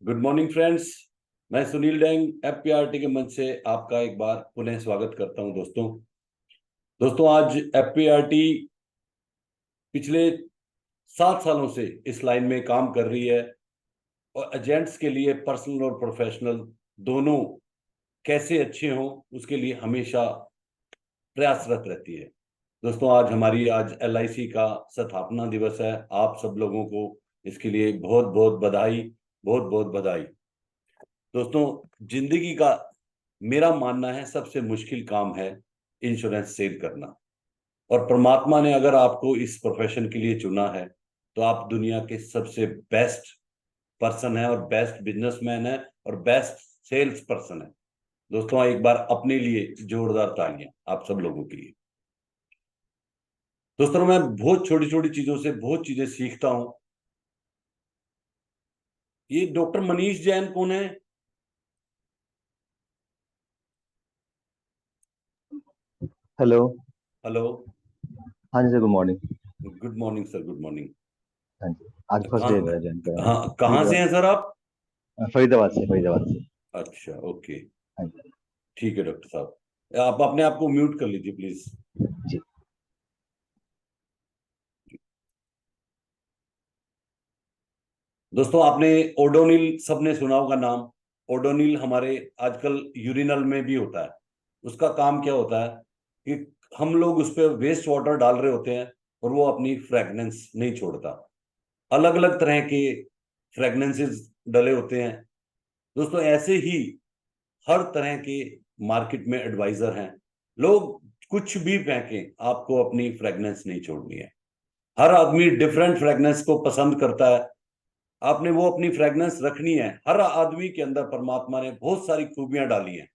Good morning friends. मैं Sunil dang एफपीआरटी के मंच से आपका एक बार पुनः स्वागत करता हूं। दोस्तों आज एफपीआरटी पिछले 7 सालों से इस लाइन में काम कर रही है और एजेंट्स के लिए पर्सनल और प्रोफेशनल दोनों कैसे अच्छे हों उसके लिए हमेशा प्रयासरत रहती है। दोस्तों आज एलआईसी का स्थापना दिवस है। आप सब लोगों को इसके लिए बहुत बहुत बधाई, बहुत बहुत बधाई। दोस्तों जिंदगी का मेरा मानना है सबसे मुश्किल काम है इंश्योरेंस सेल करना। और परमात्मा ने अगर आपको इस प्रोफेशन के लिए चुना है तो आप दुनिया के सबसे बेस्ट पर्सन है और बेस्ट बिजनेसमैन है और बेस्ट सेल्स पर्सन है। दोस्तों एक बार अपने लिए जोरदार तालियां आप सब लोगों के लिए। दोस्तों मैं बहुत छोटी छोटी चीजों से बहुत चीजें सीखता हूं। ये डॉक्टर मनीष जैन कौन है? हेलो। हेलो। हाँ जी sir, good morning. Good morning sir, good morning. हाँ जी, आज फर्स्ट डे कहाँ है ज्वाइन करा है। हाँ, कहाँ से फरीदाबाद। हैं सर आप? फरीदाबाद से। अच्छा, ओके। हाँ जी। ठीक है डॉक्टर साहब, आप अपने आप को म्यूट कर लीजिए प्लीज। जी। दोस्तों आपने ओडोनिल सबने सुना होगा नाम। ओडोनिल हमारे आजकल यूरिनल में भी होता है। उसका काम क्या होता है कि हम लोग उस पर वेस्ट वाटर डाल रहे होते हैं और वो अपनी फ्रेगनेंस नहीं छोड़ता। अलग अलग तरह के फ्रेगनेंसेस डले होते हैं। दोस्तों ऐसे ही हर तरह के मार्केट में एडवाइजर हैं। लोग कुछ भी फेंकें, आपको अपनी फ्रेगनेंस नहीं छोड़नी है। हर आदमी डिफरेंट फ्रेगनेंस को पसंद करता है। आपने वो अपनी फ्रेगनेंस रखनी है। हर आदमी के अंदर परमात्मा ने बहुत सारी खूबियां डाली हैं।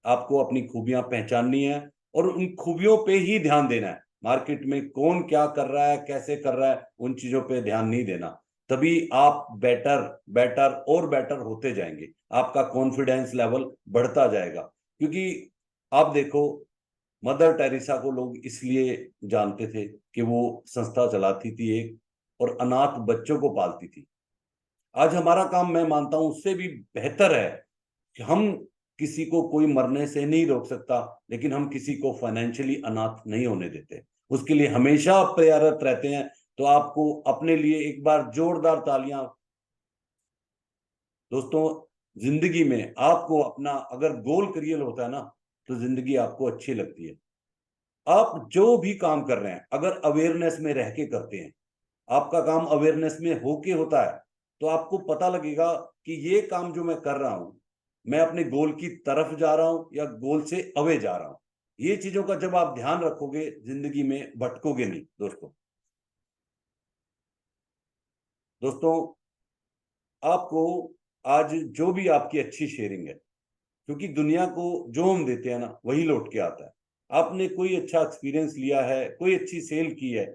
आपको अपनी खूबियां पहचाननी है और उन खूबियों पे ही ध्यान देना है। मार्केट में कौन क्या कर रहा है, कैसे कर रहा है, उन चीजों पे ध्यान नहीं देना। तभी आप बेटर बेटर और बेटर होते जाएंगे। आपका कॉन्फिडेंस लेवल बढ़ता जाएगा। क्योंकि आप देखो, मदर टेरेसा को लोग इसलिए जानते थे कि वो संस्था चलाती थी एक, और अनाथ बच्चों को पालती थी। आज हमारा काम, मैं मानता हूं, उससे भी बेहतर है कि हम किसी को कोई मरने से नहीं रोक सकता, लेकिन हम किसी को फाइनेंशियली अनाथ नहीं होने देते। उसके लिए हमेशा प्रयासरत रहते हैं। तो आपको अपने लिए एक बार जोरदार तालियां। दोस्तों जिंदगी में आपको अपना अगर गोल क्लियर होता है ना, तो जिंदगी आपको अच्छी लगती है। आप जो भी काम कर रहे हैं अगर अवेयरनेस में रह के करते हैं, आपका काम अवेयरनेस में होके होता है, तो आपको पता लगेगा कि ये काम जो मैं कर रहा हूं, मैं अपने गोल की तरफ जा रहा हूं या गोल से अवे जा रहा हूं। ये चीजों का जब आप ध्यान रखोगे, जिंदगी में भटकोगे नहीं। दोस्तों आपको आज जो भी आपकी अच्छी शेयरिंग है, क्योंकि दुनिया को जो हम देते हैं ना वही लौट के आता है। आपने कोई अच्छा एक्सपीरियंस लिया है, कोई अच्छी सेल की है,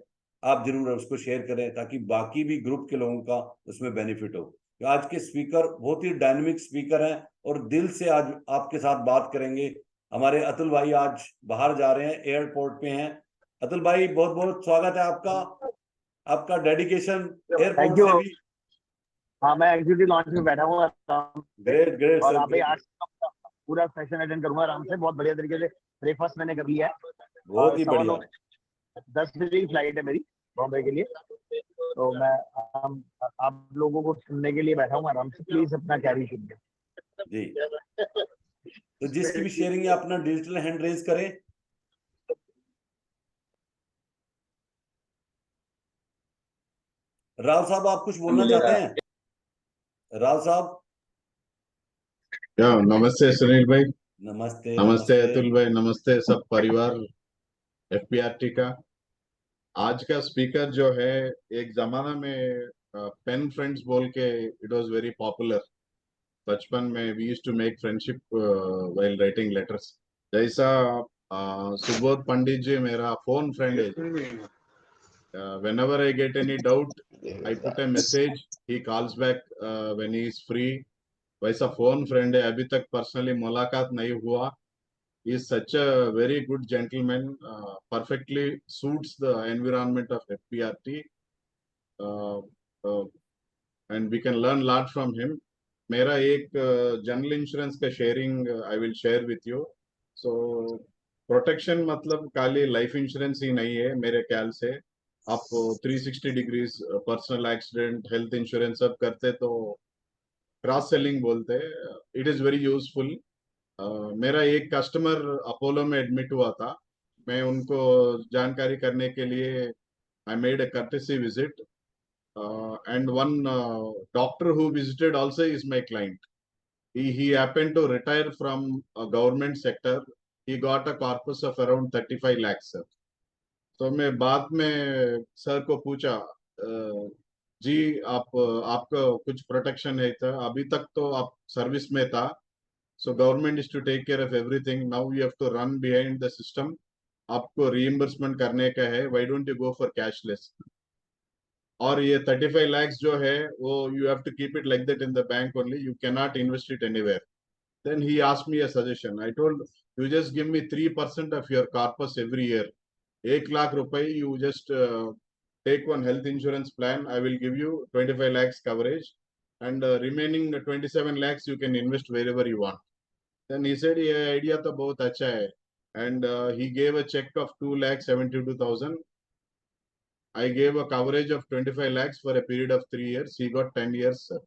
आप जरूर उसको शेयर करें ताकि बाकी भी ग्रुप के लोगों का उसमें बेनिफिट हो। तो आज के स्पीकर बहुत ही डायनेमिक स्पीकर हैं और दिल से आज आपके साथ बात करेंगे। हमारे अतुल भाई आज बाहर जा रहे हैं, एयरपोर्ट पे हैं। अतुल भाई बहुत बहुत स्वागत है आपका। आपका डेडिकेशन थैंक एयरपोर्ट यू। से भी। हाँ, मैं एग्जीक्यूटिव लॉन्च में बैठा हूँ आराम से। ग्रेट ग्रेट और सर, यहाँ पे आज ग्रेट। पूरा सेशन अटेंड करूंगा आराम से, बहुत बढ़िया तरीके से। ब्रेकफास्ट मैंने कर लिया है बहुत और ही सवा बढ़िया। नौ 10 बजे की फ्लाइट है मेरी बॉम्बे के लिए। तो मैं आप लोगों को सुनने के लिए बैठा हूँ आराम से। प्लीज अपना कैरी कीजिए जी, तो जिसकी भी शेयरिंग है अपना डिजिटल हैंड रेज करें। राव साहब आप कुछ बोलना चाहते हैं? राव साहब। नमस्ते सुनील भाई। नमस्ते नमस्ते नमस्ते। अतुल भाई। नमस्ते सब परिवार एफपीआरटी का। आज का स्पीकर जो है, एक जमाना में पेन फ्रेंड्स बोल के इट वाज वेरी पॉपुलर। बचपन में we used to make friendship while writing letters. जैसा सुबोध पंडित जी मेरा फोन फ्रेंड है। Whenever I get any doubt, I put a message. He calls back when he is free. वैसा phone friend है, अभी तक personally मुलाकात नहीं हुआ। is such a very good gentleman, perfectly suits the environment of FPRT, uh, uh, and we can learn a lot from him. मेरा एक general insurance का sharing I will share with you. So protection मतलब खाली life insurance ही नहीं है मेरे ख्याल से. आप 360 degrees personal accident health insurance सब करते तो क्रॉस सेलिंग बोलते हैं. It is very useful. मेरा एक कस्टमर अपोलो में एडमिट हुआ था. मैं उनको जानकारी करने के लिए I made a courtesy visit. And one doctor who visited also is my client. He happened to retire from a government sector. He got a corpus of around 35 lakhs, sir. तो मैं बाद में सर को पूछा, जी आपका कुछ protection है था? अभी तक तो आप सर्विस में था. So government is to take care of everything. Now you have to run behind the system. आपको रीइंबर्समेंट करने का है. Why don't you go for cashless? और ये 35 lakhs जो है वो you have to keep it like that in the bank only. You can not invest it anywhere. Then he asked me a suggestion. I told you just give me 3% of your corpus every year. 1 lakh रुपए you just take one health insurance plan. I will give you 25 lakhs coverage, and remaining 27 lakhs you can invest wherever you want. Then he said, "ये idea तो बहुत अच्छा है." And he gave a check of 2,72,000. I gave a coverage of 25 lakhs for a period of 3 years. He got 10 years, sir.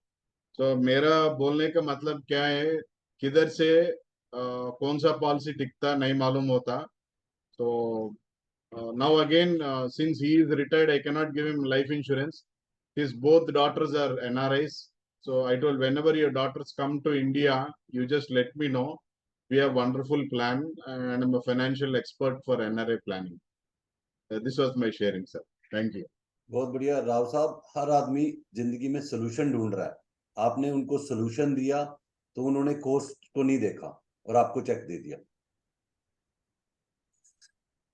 So मेरा बोलने का मतलब क्या है, किधर से कौन सा पॉलिसी टिकता नहीं मालूम होता. So now again, since he is retired, I cannot give him life insurance. His both daughters are NRIs. So I told, whenever your daughters come to India, you just let me know. We have wonderful plan, and I'm a financial expert for NRI planning. This was my sharing, sir. Thank you. बहुत बढ़िया राव साहब. हर आदमी जिंदगी में solution ढूंढ रहा है. आपने उनको सोल्यूशन दिया तो उन्होंने कॉस्ट को नहीं देखा और आपको चेक दे दिया.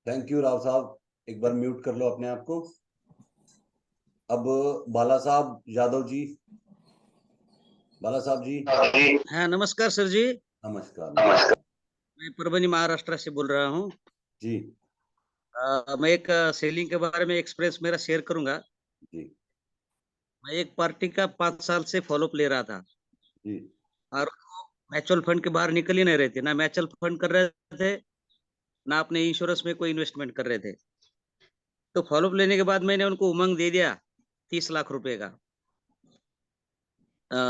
थैंक यू राव साहब. एक बार म्यूट कर लो अपने आप को. अब बाला साहब यादव जी. बाला साहब जी. हाँ, नमस्कार सर जी. नमस्कार. मैं परभनी महाराष्ट्र से बोल रहा हूँ जी. मैं एक सेलिंग के बारे में एक्सपीरियंस मेरा शेयर करूंगा. जी. मैं एक पार्टी का 5 साल से फॉलोअप ले रहा था जी. और म्यूचुअल फंड के बाहर निकल ही नहीं रहे थे. ना म्यूचुअल फंड कर रहे थे, ना अपने इंश्योरेंस में कोई इन्वेस्टमेंट कर रहे थे. तो फॉलोअप लेने के बाद मैंने उनको उमंग दे दिया 30 लाख रुपए का,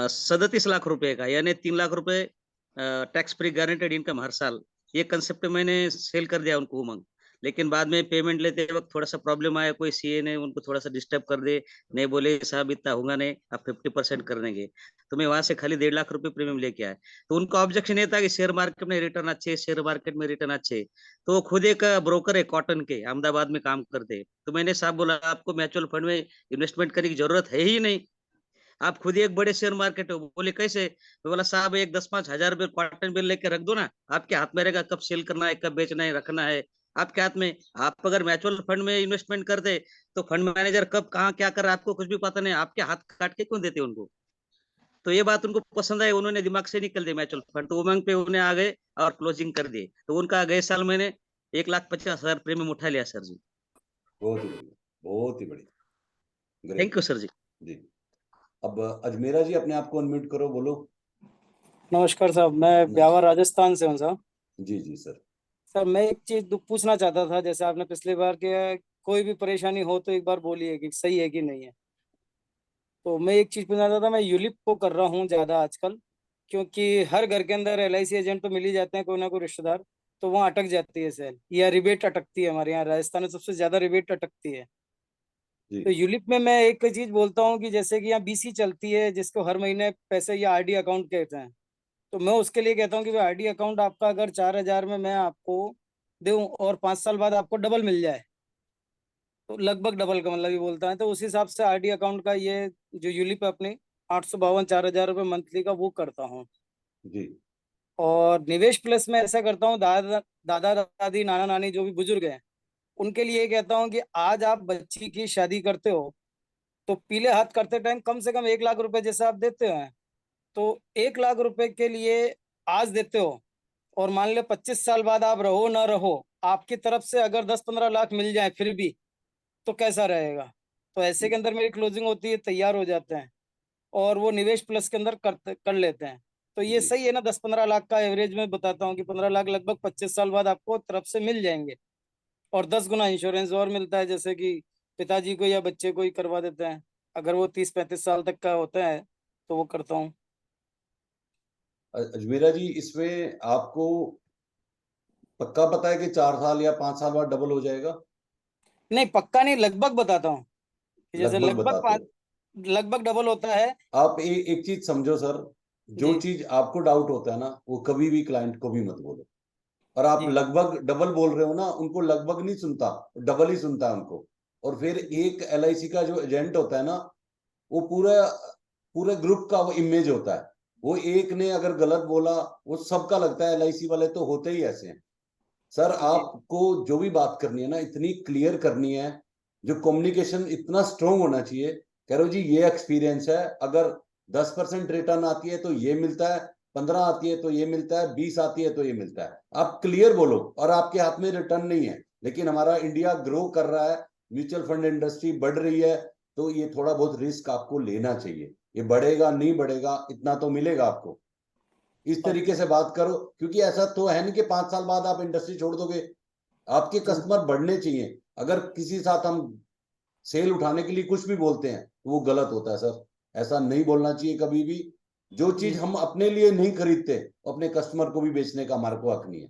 37 लाख रुपए का, यानी 3 लाख रुपए टैक्स फ्री गारंटेड इनकम हर साल. ये कंसेप्ट मैंने सेल कर दिया उनको उमंग. लेकिन बाद में पेमेंट लेते वक्त थोड़ा सा प्रॉब्लम आया. कोई सीए ने उनको थोड़ा सा डिस्टर्ब कर दे, नहीं बोले साहब इतना होगा नहीं, आप 50% कर देंगे. तो मैं वहां से खाली 1.5 लाख रुपए प्रीमियम लेके आया. तो उनका ऑब्जेक्शन ये था कि शेयर मार्केट में रिटर्न अच्छे, शेयर मार्केट में रिटर्न अच्छे. तो वो खुद एक ब्रोकर है कॉटन के, अहमदाबाद में काम करते. तो मैंने साहब बोला आपको म्यूचुअल फंड में इन्वेस्टमेंट करने की जरूरत है ही नहीं, आप खुद ही एक बड़े शेयर मार्केट हो. बोले कैसे? मैं बोला साहब एक 10-5 हजार रुपए कॉटन बिल लेके रख दो ना, आपके हाथ में रहेगा कब सेल करना है, कब बेचना है, रखना है आपके हाथ में. आप अगर म्यूचुअल फंड में इन्वेस्टमेंट करते तो फंड मैनेजर कब कहाँ क्या कर रहा है आपको कुछ भी पता नहीं, आपके हाथ काट के क्यों देते उनको. तो ये बात उनको पसंद आई, उन्होंने दिमाग से निकल दिया म्यूचुअल फंड. तो उमंग पे उन्हें आ गए और क्लोजिंग कर दिए. तो उनका गए साल मैंने 1,50,000 प्रीमियम उठा लिया सर जी. बहुत ही बढ़िया. बहुत ही बढ़िया. थैंक यू सर जी. जी. अब अजमेरा जी अपने आप को अनम्यूट करो, बोलो. नमस्कार साहब, मैं ब्यावर राजस्थान से हूँ साहब. जी जी सर. सर मैं एक चीज पूछना चाहता था. जैसे आपने पिछली बार के कोई भी परेशानी हो तो एक बार बोलिए कि सही है कि नहीं है. तो मैं एक चीज पूछना चाहता था. मैं यूलिप को कर रहा हूँ ज्यादा आजकल, क्योंकि हर घर के अंदर LIC एजेंट तो मिल ही जाते हैं, कोई ना कोई रिश्तेदार. तो वहाँ अटक जाती है सेल, या रिबेट अटकती है. हमारे यहाँ राजस्थान में सबसे ज्यादा रिबेट अटकती है. जी. तो यूलिप में मैं एक चीज बोलता हूँ कि जैसे कि यहाँ BC चलती है, जिसको हर महीने पैसे या RD अकाउंट कहते हैं. तो मैं उसके लिए कहता हूँ कि RD अकाउंट आपका अगर 4,000 में मैं आपको दूं और 5 साल बाद आपको डबल मिल जाए, तो लगभग डबल का मतलब ये बोलता है. तो उस हिसाब से RD अकाउंट का ये जो यूलिप है अपनी 852 4,000 रुपये मंथली का वो करता हूँ. जी. और निवेश प्लस में ऐसा करता हूँ, दादा दादी नाना नानी जो भी बुजुर्ग हैं उनके लिए कहता हूँ कि आज आप बच्ची की शादी करते हो तो पीले हाथ करते टाइम कम से कम 1 लाख रुपए जैसा आप देते हैं, तो 1 लाख रुपए के लिए आज देते हो, और मान लो 25 साल बाद आप रहो ना रहो, आपकी तरफ से अगर 10-15 लाख मिल जाए फिर भी, तो कैसा रहेगा. तो ऐसे के अंदर मेरी क्लोजिंग होती है, तैयार हो जाते हैं. और वो निवेश प्लस के अंदर कर लेते हैं। तो ये जी। सही है ना, 10-15 लाख का एवरेज में बताता हूँ कि 15 लाख लगभग 25 साल बाद आपको तरफ से मिल जाएंगे। और 10 गुना इंश्योरेंस और मिलता है, जैसे कि पिताजी को या बच्चे को ही करवा देते हैं, अगर वो 30-35 साल तक का होता है तो वो करता हूँ। अजमेरा जी, इसमें आपको पक्का पता है कि 4 साल या 5 साल बाद डबल हो जाएगा? नहीं पक्का नहीं, लगभग बताता हूँ कि जैसे लगभग बताते हो। लगभग डबल होता है। आप एक चीज समझो सर, जो जी चीज आपको डाउट होता है ना, वो कभी भी क्लाइंट को भी मत बोलो। और आप जी लगभग डबल बोल रहे हो ना, उनको लगभग नहीं सुनता, डबल ही सुनता है उनको। और फिर जी एक LIC का जो एजेंट होता है ना, वो पूरा पूरे ग्रुप का वो इमेज होता है। वो एक ने अगर गलत बोला, वो सबका लगता है LIC वाले तो होते ही ऐसे हैं। सर जी आपको जो भी बात करनी है ना, इतनी क्लियर करनी है, जो कम्युनिकेशन इतना स्ट्रोंग होना चाहिए। कह रहे हो जी ये एक्सपीरियंस है, अगर 10% रिटर्न आती है तो ये मिलता है, 15 आती है तो ये मिलता है, 20 आती है तो ये मिलता है। आप क्लियर बोलो। और आपके हाथ में रिटर्न नहीं है, लेकिन हमारा इंडिया ग्रो कर रहा है, म्यूचुअल फंड इंडस्ट्री बढ़ रही है, तो ये थोड़ा बहुत रिस्क आपको लेना चाहिए। ये बढ़ेगा नहीं बढ़ेगा, इतना तो मिलेगा आपको। इस तरीके से बात करो, क्योंकि ऐसा तो है नहीं कि 5 साल बाद आप इंडस्ट्री छोड़ दोगे। आपके जी कस्टमर बढ़ने चाहिए। अगर किसी साथ हम सेल उठाने के लिए कुछ भी बोलते हैं तो वो गलत होता है सर। ऐसा नहीं बोलना चाहिए कभी भी। जो चीज जी। हम अपने लिए नहीं खरीदते, अपने कस्टमर को भी बेचने का हमारे को हक नहीं है।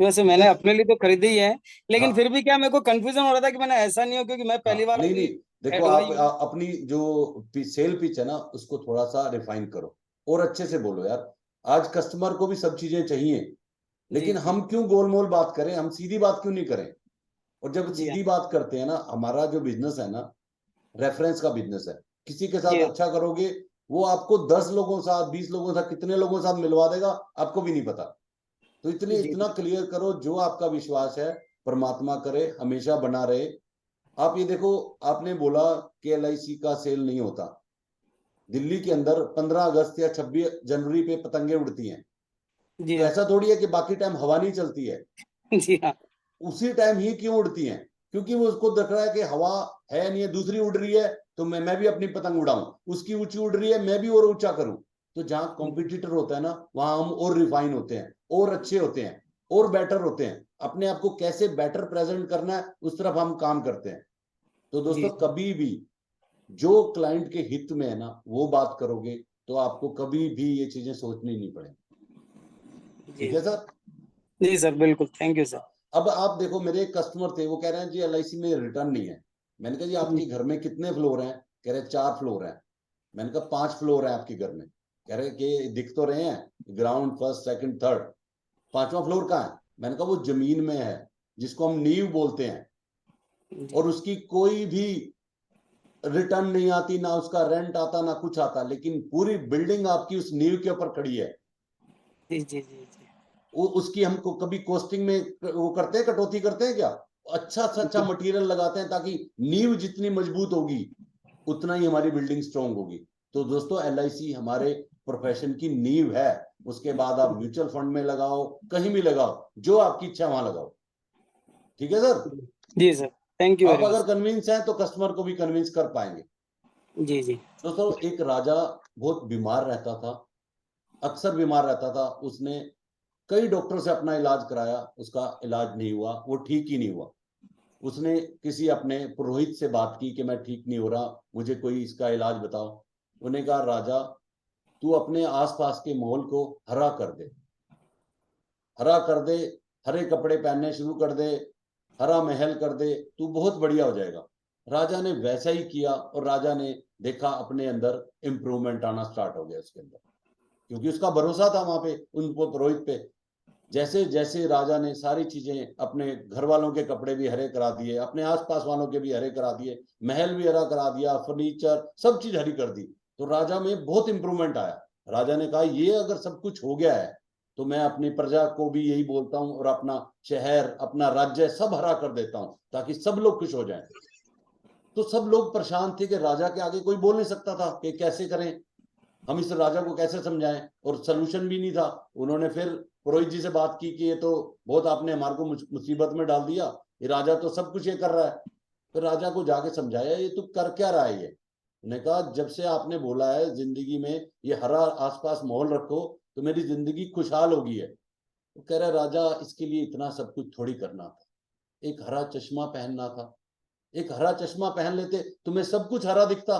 वैसे ठीक मैंने है। अपने लिए तो खरीदी ही है, लेकिन हाँ फिर भी क्या मेरे को कंफ्यूजन हो रहा था कि मैंने ऐसा नहीं हो, क्योंकि मैं हाँ, पहली बार नहीं नहीं, अभी देखो ऐड हुआ आप ही हूँ। अपनी जो सेल पिच है ना, उसको थोड़ा सा रिफाइन करो और अच्छे से बोलो यार। आज कस्टमर को भी सब चीजें चाहिए, जी लेकिन जी हम क्यों गोलमोल बात करें, हम सीधी बात क्यों नहीं करें? और जब जी हाँ सीधी बात करते हैं ना, हमारा जो बिजनेस है ना, रेफरेंस का बिजनेस है। किसी के जी साथ अच्छा करोगे, वो आपको 10 लोगों के साथ, 20 लोगों के साथ, कितने लोगों के साथ मिलवा देगा आपको भी नहीं पता। तो जी इतना क्लियर करो, जो आपका विश्वास है परमात्मा करे हमेशा बना रहे। आप ये देखो, आपने बोला कि LIC का सेल नहीं होता। दिल्ली के अंदर 15 अगस्त या 26 जनवरी पे पतंगे उड़ती हैं। जी तो हाँ ऐसा थोड़ी है कि बाकी टाइम हवा नहीं चलती है। जी हाँ उसी टाइम ही क्यों उड़ती हैं? क्योंकि वो उसको देख रहा है कि हवा है नहीं है, दूसरी उड़ रही है, तो मैं भी अपनी पतंग उड़ाऊं। उसकी ऊंची उड़ रही है, मैं भी और ऊंचा करूं। तो जहां कॉम्पिटिटर होता है ना, वहां हम और रिफाइन होते हैं, और अच्छे होते हैं, और बेटर होते हैं। अपने आप को कैसे बेटर प्रेजेंट करना है, उस तरफ हम काम करते हैं। तो जी दोस्तों, कभी भी जो क्लाइंट के हित में है ना, वो बात करोगे, तो आपको कभी भी ये चीजें सोचनी नहीं पड़ेंगी। जी ठीक है सर। जी सर, बिल्कुल, थैंक यू सर। अब आप देखो, मेरे एक कस्टमर थे, वो कह रहे हैं जी LIC में रिटर्न नहीं है। मैंने कहा जी जी आपके घर में कितने फ्लोर हैं? कह रहे 4 फ्लोर हैं। मैंने कहा 5 फ्लोर हैं आपके घर में। कह रहे कि दिख तो रहे हैं, ग्राउंड, फर्स्ट, सेकंड, थर्ड, 5वां फ्लोर कहाँ है? मैंने कहा वो जमीन में है, जिसको हम नींव बोलते हैं। जी और उसकी कोई भी रिटर्न नहीं आती, ना उसका रेंट आता, ना कुछ आता, लेकिन पूरी बिल्डिंग आपकी उस नींव के ऊपर खड़ी है। जी जी जी जी उसकी हमको कभी कॉस्टिंग में वो करते हैं, कटौती करते हैं क्या? अच्छा से अच्छा मटेरियल लगाते हैं, ताकि नींव जितनी मजबूत होगी, उतना ही हमारी बिल्डिंग स्ट्रांग होगी। तो दोस्तों, LIC हमारे प्रोफेशन की नींव है। उसके बाद आप म्यूचुअल फंड में लगाओ, कहीं भी लगाओ, जो आपकी इच्छा वहां लगाओ। ठीक है सर। जी सर, थैंक यू आप वेरी अगर मच। कन्विंस हैं तो कस्टमर को भी कन्विंस कर पाएंगे। जी जी दोस्तों, एक राजा बहुत बीमार रहता था, अक्सर बीमार रहता था। उसने कई डॉक्टर से अपना इलाज कराया, उसका इलाज नहीं हुआ, वो ठीक ही नहीं हुआ। उसने किसी अपने पुरोहित से बात की कि मैं ठीक नहीं हो रहा, मुझे कोई इसका इलाज बताओ। उन्हें कहा राजा, तू अपने आसपास के माहौल को हरा कर दे, हरा कर दे, हरे कपड़े पहनने शुरू कर दे, हरा महल कर दे, तू बहुत बढ़िया हो जाएगा। राजा ने वैसा ही किया, और राजा ने देखा अपने अंदर इंप्रूवमेंट आना स्टार्ट हो गया उसके अंदर, क्योंकि उसका भरोसा था वहां पे उन पुरोहित पे। जैसे जैसे राजा ने सारी चीजें, अपने घर वालों के कपड़े भी हरे करा दिए, अपने आसपास वालों के भी हरे करा दिए, महल भी हरा करा दिया, फर्नीचर सब चीज हरी कर दी, तो राजा में बहुत इंप्रूवमेंट आया। राजा ने कहा ये अगर सब कुछ हो गया है, तो मैं अपनी प्रजा को भी यही बोलता हूँ, और अपना शहर, अपना राज्य सब हरा कर देता हूँ, ताकि सब लोग खुश हो जाएं। तो सब लोग परेशान थे कि राजा के आगे कोई बोल नहीं सकता था कि कैसे करें, हम इस राजा को कैसे समझाएं, और सलूशन भी नहीं था। उन्होंने फिर पुरोहित जी से बात की कि ये तो बहुत आपने हमारे को मुसीबत में डाल दिया, ये राजा तो सब कुछ ये कर रहा है। फिर राजा को जाके समझाया, ये तू कर क्या रहा है ये? उन्होंने कहा जब से आपने बोला है जिंदगी में ये हरा आसपास माहौल रखो तो मेरी जिंदगी खुशहाल होगी है। वो कह रहा राजा इसके लिए इतना सब कुछ थोड़ी करना था, एक हरा चश्मा पहनना था, एक हरा चश्मा पहन लेते तुम्हें सब कुछ हरा दिखता।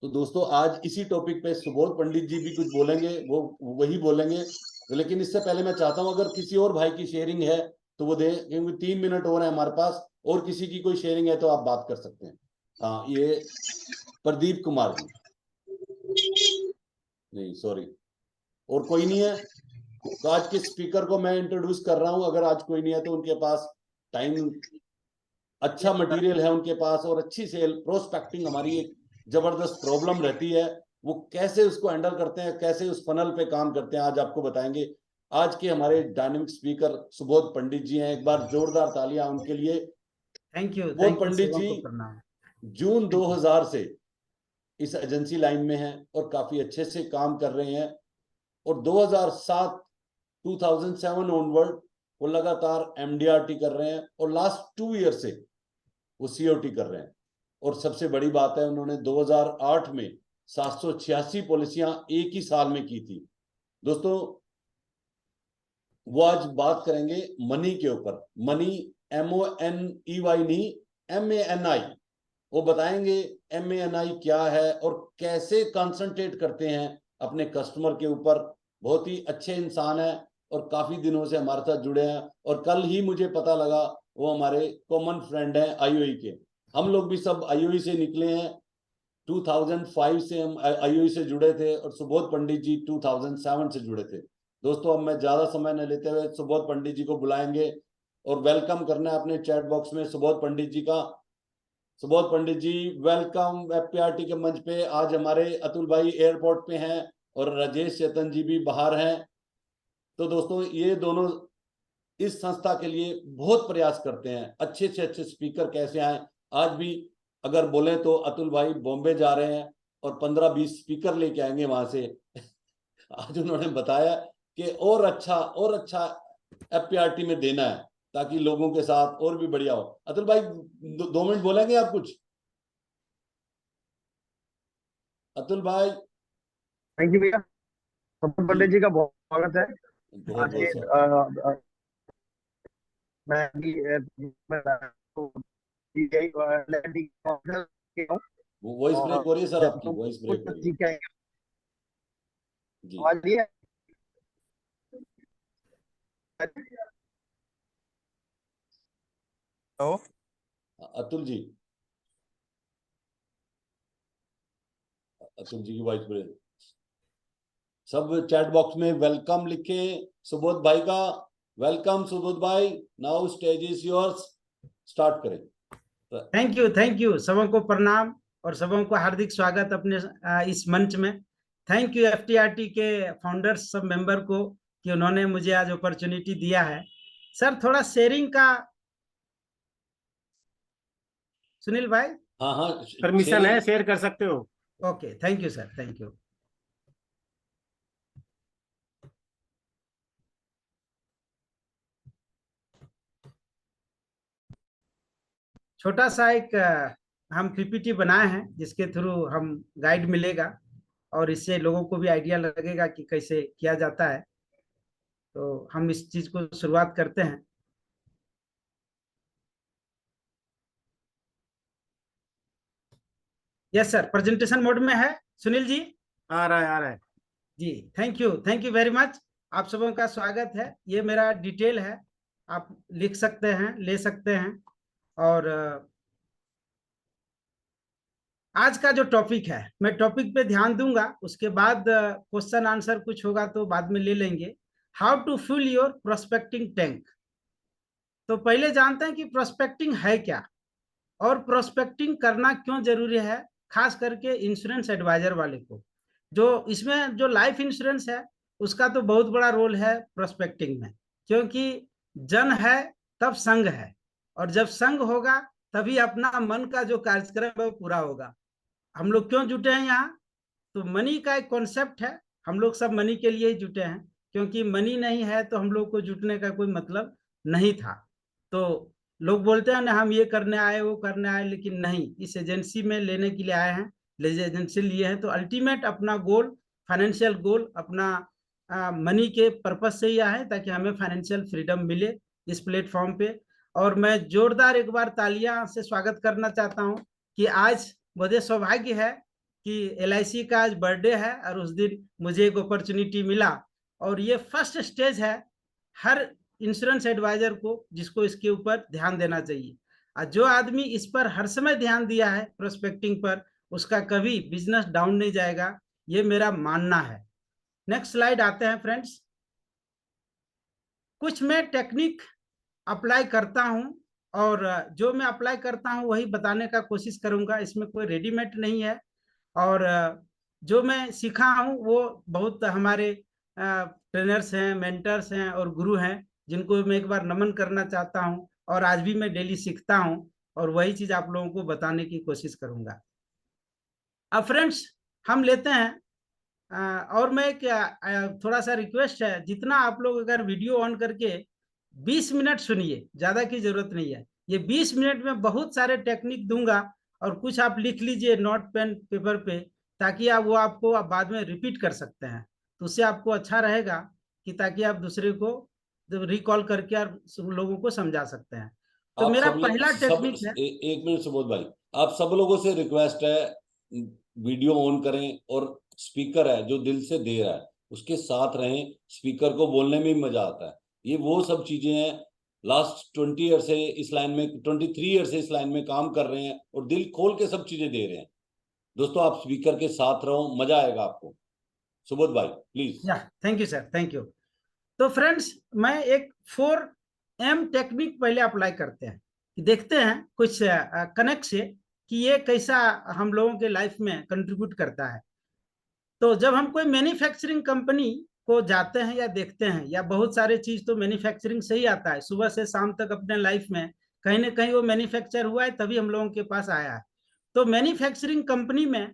तो दोस्तों आज इसी टॉपिक पे सुबोध पंडित जी भी कुछ बोलेंगे, वो वही बोलेंगे, लेकिन इससे पहले मैं चाहता हूं अगर किसी और भाई की शेयरिंग है तो वो दे, क्योंकि 3 मिनट और है हमारे पास, और किसी की कोई शेयरिंग है तो आप बात कर सकते हैं। हाँ ये प्रदीप कुमार जी, नहीं सॉरी, और कोई नहीं है तो आज के स्पीकर को मैं इंट्रोड्यूस कर रहा हूं। अगर आज कोई नहीं है तो उनके पास टाइम, अच्छा मटेरियल है उनके पास और अच्छी सेल, प्रोस्पेक्टिंग हमारी एक जबरदस्त प्रॉब्लम रहती है, वो कैसे उसको हैंडल करते हैं, कैसे उस फनल पे काम करते हैं, आज आपको बताएंगे। आज के हमारे डायनेमिक स्पीकर सुबोध पंडित जी हैं, एक बार जोरदार तालियां उनके लिए। थैंक यू सुबोध पंडित जी प्रणाम। जून 2000 से इस एजेंसी लाइन में हैं और काफी अच्छे से काम कर रहे हैं, और 2007 ऑनवर्ड वो लगातार एमडीआरटी कर रहे हैं और लास्ट 2 ईयर से वो सीओटी कर रहे हैं। और सबसे बड़ी बात है उन्होंने 2008 में 786 पॉलिसियां एक ही साल में की थी। दोस्तों वो आज बात करेंगे मनी के ऊपर, मनी MONEY नहीं MANI। वो बताएंगे MANI क्या है और कैसे कंसंट्रेट करते हैं अपने कस्टमर के ऊपर। बहुत ही अच्छे इंसान है और काफी दिनों से हमारे साथ जुड़े हैं, और कल ही मुझे पता लगा वो हमारे कॉमन फ्रेंड हैं IOE के। हम लोग भी सब IOE से निकले हैं, 2005 से हम IOE से जुड़े थे और सुबोध पंडित जी 2007 से जुड़े थे। दोस्तों अब मैं ज्यादा समय न लेते हुए सुबोध पंडित जी को बुलाएंगे और वेलकम करना है अपने चैट बॉक्स में सुबोध पंडित जी का। सुबोध पंडित जी वेलकम FPRT के मंच पे। आज हमारे अतुल भाई एयरपोर्ट पे हैं और राजेश चेतन जी भी बाहर हैं। तो दोस्तों ये दोनों इस संस्था के लिए बहुत प्रयास करते हैं, अच्छे से अच्छे स्पीकर कैसे आए। आज भी अगर बोले तो अतुल भाई बॉम्बे जा रहे हैं और 15-20 स्पीकर लेके आएंगे वहां से। आज उन्होंने बताया कि और अच्छा FPRT में देना है ताकि लोगों के साथ और भी बढ़िया हो। अतुल भाई 2 मिनट बोलेंगे आप कुछ? अतुल भाई। थैंक यू भैया, सुबोध पंडित जी का बहुत स्वागत है। बहुत आज ये बहुत मैं भी वॉइस ब्रेक हो रही है सर, आपकी वॉइस ब्रेक हो रही है जी। आवाज नहीं है? हेलो अतुल जी की वॉइस ब्रेक। सब चैट बॉक्स में वेलकम लिखे सुबोध भाई का। वेलकम सुबोध भाई, now stage is yours, start करें। थैंक यू सबों को प्रणाम और सबों को हार्दिक स्वागत अपने इस मंच में। थैंक यू FTRT के फाउंडर्स सब मेंबर को कि उन्होंने मुझे आज अपॉर्चुनिटी दिया है। सर थोड़ा शेयरिंग का, सुनील भाई हाँ परमिशन है, शेयर कर सकते हो। Okay thank you sir, thank you. छोटा सा एक हम PPT बनाए हैं जिसके थ्रू हम गाइड मिलेगा और इससे लोगों को भी आइडिया लगेगा कि कैसे किया जाता है। तो हम इस चीज को शुरुआत करते हैं। यस सर, प्रेजेंटेशन मोड में है सुनील जी? आ रहा है जी। Thank you very much. आप सबों का स्वागत है। ये मेरा डिटेल है, आप लिख सकते हैं, ले सकते हैं। और आज का जो टॉपिक है, मैं टॉपिक पे ध्यान दूंगा, उसके बाद क्वेश्चन आंसर कुछ होगा तो बाद में ले लेंगे। How to fill your prospecting tank. तो पहले जानते हैं कि प्रोस्पेक्टिंग है क्या और प्रोस्पेक्टिंग करना क्यों जरूरी है, खास करके इंश्योरेंस एडवाइजर वाले को। जो इसमें जो लाइफ इंश्योरेंस है उसका तो बहुत बड़ा रोल है प्रोस्पेक्टिंग में, क्योंकि जन है तब संग है, और जब संग होगा तभी अपना मन का जो कार्यक्रम है वो पूरा होगा। हम लोग क्यों जुटे हैं यहाँ? तो मनी का एक कॉन्सेप्ट है, हम लोग सब मनी के लिए ही जुटे हैं, क्योंकि मनी नहीं है तो हम लोग को जुटने का कोई मतलब नहीं था। तो लोग बोलते हैं ना हम ये करने आए वो करने आए, लेकिन नहीं, इस एजेंसी में लेने के लिए आए हैं, एजेंसी लिए हैं तो अल्टीमेट अपना गोल, फाइनेंशियल गोल, अपना मनी के पर्पज से ही आए ताकि हमें फाइनेंशियल फ्रीडम मिले इस प्लेटफॉर्म पे। और मैं जोरदार एक बार तालियां से स्वागत करना चाहता हूं कि आज मुझे सौभाग्य है कि LIC का आज बर्थडे है और उस दिन मुझे एक अपॉर्चुनिटी मिला, और ये फर्स्ट स्टेज है हर इंश्योरेंस एडवाइजर को जिसको इसके ऊपर ध्यान देना चाहिए। और जो आदमी इस पर हर समय ध्यान दिया है प्रोस्पेक्टिंग पर, उसका कभी बिजनेस डाउन नहीं जाएगा, ये मेरा मानना है। नेक्स्ट स्लाइड आते हैं फ्रेंड्स। कुछ मैं टेक्निक अप्लाई करता हूं और जो मैं अप्लाई करता हूं वही बताने का कोशिश करूंगा, इसमें कोई रेडीमेड नहीं है। और जो मैं सीखा हूं वो बहुत हमारे ट्रेनर्स हैं, मेंटर्स हैं और गुरु हैं जिनको मैं एक बार नमन करना चाहता हूं, और आज भी मैं डेली सीखता हूं और वही चीज आप लोगों को बताने की कोशिश करूंगा। अब फ्रेंड्स हम लेते हैं और मैं थोड़ा सा रिक्वेस्ट है, जितना आप लोग अगर वीडियो ऑन करके 20 मिनट सुनिए, ज्यादा की जरूरत नहीं है। ये 20 मिनट में बहुत सारे टेक्निक दूंगा और कुछ आप लिख लीजिए नोट पेन पेपर पे, ताकि आप वो आपको आप बाद में रिपीट कर सकते हैं, तो उससे आपको अच्छा रहेगा कि ताकि आप दूसरे को रिकॉल करके और लोगों को समझा सकते हैं। तो आप मेरा सब पहला सब टेक्निक है, एक मिनट सुबोध भाई, आप सब लोगों से रिक्वेस्ट है वीडियो ऑन करें और स्पीकर है जो दिल से दे रहा है उसके साथ रहें, स्पीकर को बोलने में भी मजा आता है। ये वो सब चीजें हैं, लास्ट 20 ईयर से इस लाइन में, 23 ईयर से इस लाइन में काम कर रहे हैं और दिल खोल के सब चीजें दे रहे हैं। दोस्तों आप स्पीकर के साथ रहो, मजा आएगा आपको। सुबोध भाई प्लीज। या thank you sir, thank you. तो फ्रेंड्स मैं एक 4M टेक्निक पहले अप्लाई करते हैं, देखते हैं कुछ कनेक्ट से कि ये कैसा हम लोगों के लाइफ में कंट्रीब्यूट करता है। तो जब हम कोई मैन्युफैक्चरिंग कंपनी को जाते हैं या देखते हैं, या बहुत सारे चीज तो मैन्युफैक्चरिंग से ही आता है, सुबह से शाम तक अपने लाइफ में कहीं ना कहीं वो मैन्युफैक्चर हुआ है तभी हम लोगों के पास आया है। तो मैन्युफैक्चरिंग कंपनी में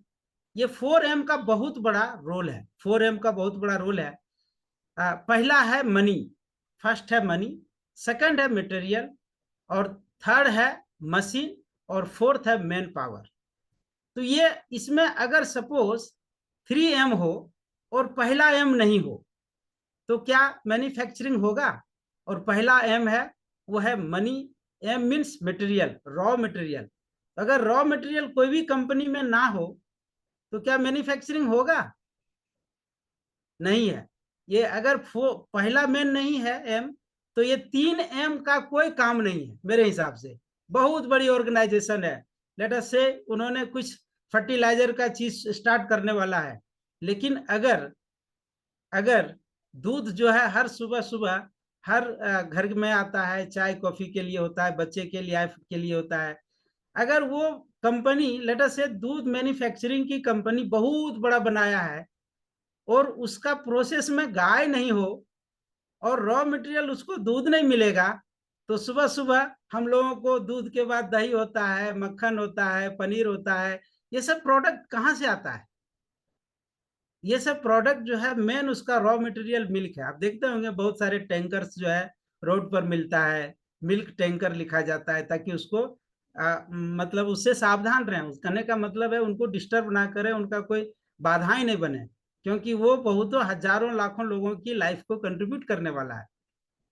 ये 4M का बहुत बड़ा रोल है, 4M का बहुत बड़ा रोल है। पहला है मनी, फर्स्ट है मनी, सेकंड है मटेरियल, और थर्ड है मशीन, और फोर्थ है मैन पावर। तो ये इसमें अगर सपोज 3M हो और पहला M नहीं हो तो क्या मैन्युफैक्चरिंग होगा? और पहला M है वो है money, M means material, raw material. अगर रॉ मटेरियल कोई भी कंपनी में ना हो तो क्या मैन्युफैक्चरिंग होगा? नहीं है। ये अगर पहला मेन नहीं है M, तो ये 3M का कोई काम नहीं है मेरे हिसाब से। बहुत बड़ी ऑर्गेनाइजेशन है, लेट अस से उन्होंने कुछ फर्टिलाइजर का चीज स्टार्ट करने वाला है, लेकिन अगर दूध जो है हर सुबह सुबह हर घर में आता है, चाय कॉफी के लिए होता है, बच्चे के लिए होता है, अगर वो कंपनी लेट अस से दूध मैन्युफैक्चरिंग की कंपनी बहुत बड़ा बनाया है और उसका प्रोसेस में गाय नहीं हो और रॉ मटेरियल उसको दूध नहीं मिलेगा, तो सुबह सुबह हम लोगों को दूध के बाद दही होता है, मक्खन होता है, पनीर होता है, ये सब प्रोडक्ट कहाँ से आता है? ये सब प्रोडक्ट जो है मेन उसका रॉ मटेरियल मिल्क है। आप देखते होंगे बहुत सारे टैंकर्स जो है रोड पर मिलता है, मिल्क टैंकर लिखा जाता है ताकि उसको मतलब उससे सावधान रहें। उस कहने का मतलब है उनको डिस्टर्ब ना करें, उनका कोई बाधा ही नहीं बने, क्योंकि वो बहुतों हजारों लाखों लोगों की लाइफ को कंट्रीब्यूट करने वाला है।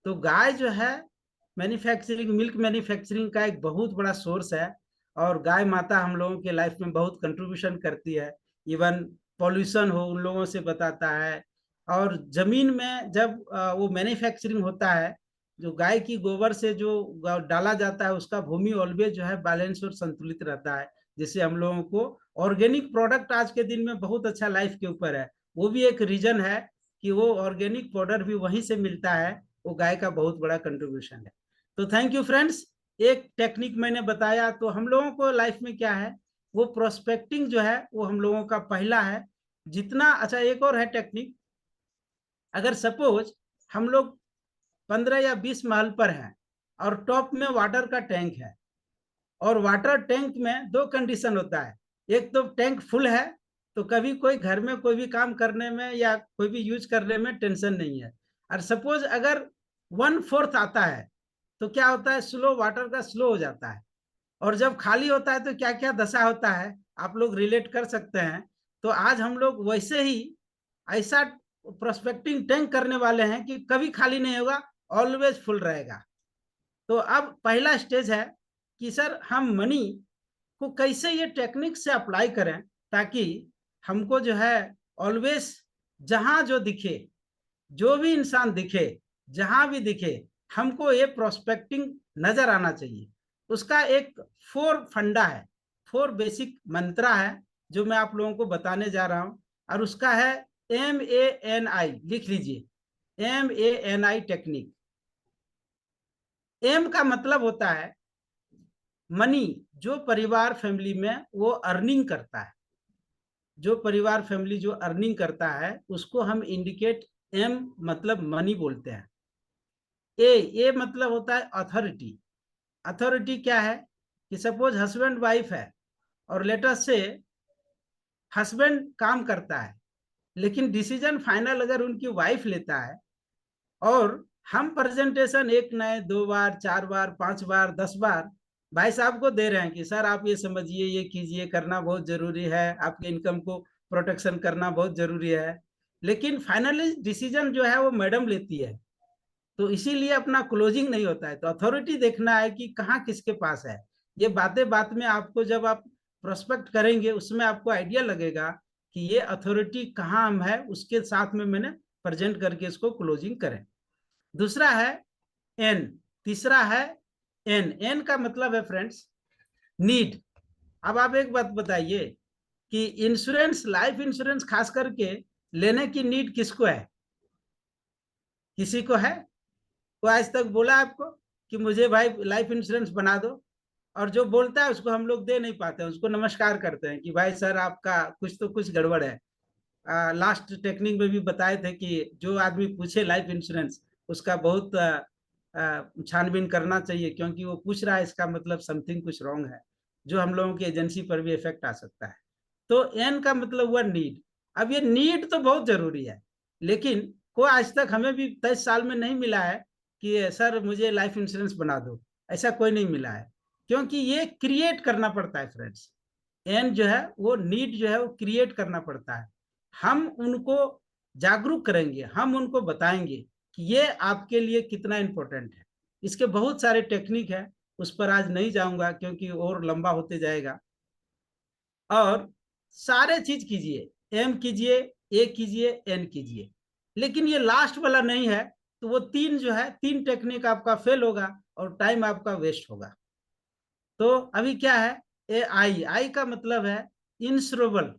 तो गाय जो है मैन्युफैक्चरिंग, मिल्क मैन्युफैक्चरिंग का एक बहुत बड़ा सोर्स है, और गाय माता हम लोगों के लाइफ में बहुत कंट्रीब्यूशन करती है। इवन पॉल्यूशन हो उन लोगों से बताता है, और जमीन में जब वो मैन्युफैक्चरिंग होता है, जो गाय की गोबर से जो डाला जाता है उसका भूमि ऑलवेज जो है बैलेंस और संतुलित रहता है, जिससे हम लोगों को ऑर्गेनिक प्रोडक्ट आज के दिन में बहुत अच्छा लाइफ के ऊपर है। वो भी एक रीजन है कि वो ऑर्गेनिक पाउडर भी वहीं से मिलता है, वो गाय का बहुत बड़ा कंट्रीब्यूशन है। तो थैंक यू फ्रेंड्स, एक टेक्निक मैंने बताया। तो हम लोगों को लाइफ में क्या है, वो प्रोस्पेक्टिंग जो है वो हम लोगों का पहला है। जितना अच्छा, एक और है टेक्निक, अगर सपोज हम लोग 15 या 20 महल पर हैं और टॉप में वाटर का टैंक है, और वाटर टैंक में दो कंडीशन होता है, एक तो टैंक फुल है तो कभी कोई घर में कोई भी काम करने में या कोई भी यूज करने में टेंशन नहीं है, और सपोज अगर 1/4 आता है तो क्या होता है, स्लो वाटर का स्लो हो जाता है, और जब खाली होता है तो क्या क्या दशा होता है आप लोग रिलेट कर सकते हैं। तो आज हम लोग वैसे ही ऐसा प्रोस्पेक्टिंग टैंक करने वाले हैं कि कभी खाली नहीं होगा, ऑलवेज फुल रहेगा। तो अब पहला स्टेज है कि सर हम मनी को कैसे ये टेक्निक से अप्लाई करें ताकि हमको जो है ऑलवेज जहां जो दिखे, जो भी इंसान दिखे, जहां भी दिखे, हमको ये प्रोस्पेक्टिंग नजर आना चाहिए। उसका एक 4 फंडा है, 4 बेसिक मंत्रा है जो मैं आप लोगों को बताने जा रहा हूं, और उसका है MANI, लिख लीजिए, MANI टेक्निक। एम का मतलब होता है मनी, जो परिवार फैमिली में वो अर्निंग करता है, जो परिवार फैमिली जो अर्निंग करता है उसको हम इंडिकेट, एम मतलब मनी बोलते हैं। ए मतलब होता है अथॉरिटी। अथॉरिटी क्या है कि सपोज हस्बैंड वाइफ है, और लेटर से हस्बैंड काम करता है, लेकिन डिसीजन फाइनल अगर उनकी वाइफ लेता है, और हम प्रेजेंटेशन 1 नहीं 2 बार 4 बार 5 बार 10 बार भाई साहब को दे रहे हैं कि सर आप ये समझिए, ये कीजिए, करना बहुत जरूरी है, आपके इनकम को प्रोटेक्शन करना बहुत जरूरी है, लेकिन फाइनली डिसीजन जो है वो मैडम लेती है, तो इसीलिए अपना क्लोजिंग नहीं होता है। तो अथॉरिटी देखना है कि कहाँ किसके पास है। ये बातें बात में आपको जब आप प्रोस्पेक्ट करेंगे उसमें आपको आइडिया लगेगा कि ये अथॉरिटी कहाँ हम है, उसके साथ में मैंने प्रेजेंट करके इसको क्लोजिंग करें। दूसरा है एन, तीसरा है एन। एन का मतलब है फ्रेंड्स नीड। अब आप एक बात बताइए कि इंश्योरेंस, लाइफ इंश्योरेंस खास करके लेने की नीड किसको है? किसी को है? वो आज तक बोला आपको कि मुझे भाई लाइफ इंश्योरेंस बना दो? और जो बोलता है उसको हम लोग दे नहीं पाते, उसको नमस्कार करते हैं कि भाई सर आपका कुछ तो कुछ गड़बड़ है। लास्ट टेक्निक में भी बताए थे कि जो आदमी पूछे लाइफ इंश्योरेंस उसका बहुत छानबीन करना चाहिए, क्योंकि वो पूछ रहा है इसका मतलब समथिंग कुछ रॉन्ग है, जो हम लोगों की एजेंसी पर भी इफेक्ट आ सकता है। तो एन का मतलब हुआ नीड। अब ये नीड तो बहुत जरूरी है, लेकिन कोई आज तक हमें भी 23 साल में नहीं मिला है कि सर मुझे लाइफ इंश्योरेंस बना दो, ऐसा कोई नहीं मिला है, क्योंकि ये क्रिएट करना पड़ता है फ्रेंड्स। एन जो है वो नीड जो है वो क्रिएट करना पड़ता है। हम उनको जागरूक करेंगे, हम उनको बताएंगे कि ये आपके लिए कितना इंपॉर्टेंट है। इसके बहुत सारे टेक्निक है, उस पर आज नहीं जाऊंगा क्योंकि और लंबा होते जाएगा। और सारे चीज कीजिए, एम कीजिए, ए कीजिए, एन कीजिए, लेकिन ये लास्ट वाला नहीं है, तो वो 3 जो है 3 टेक्निक आपका फेल होगा और टाइम आपका वेस्ट होगा। तो अभी क्या है, ए आई, आई का मतलब है इंश्योरेबल।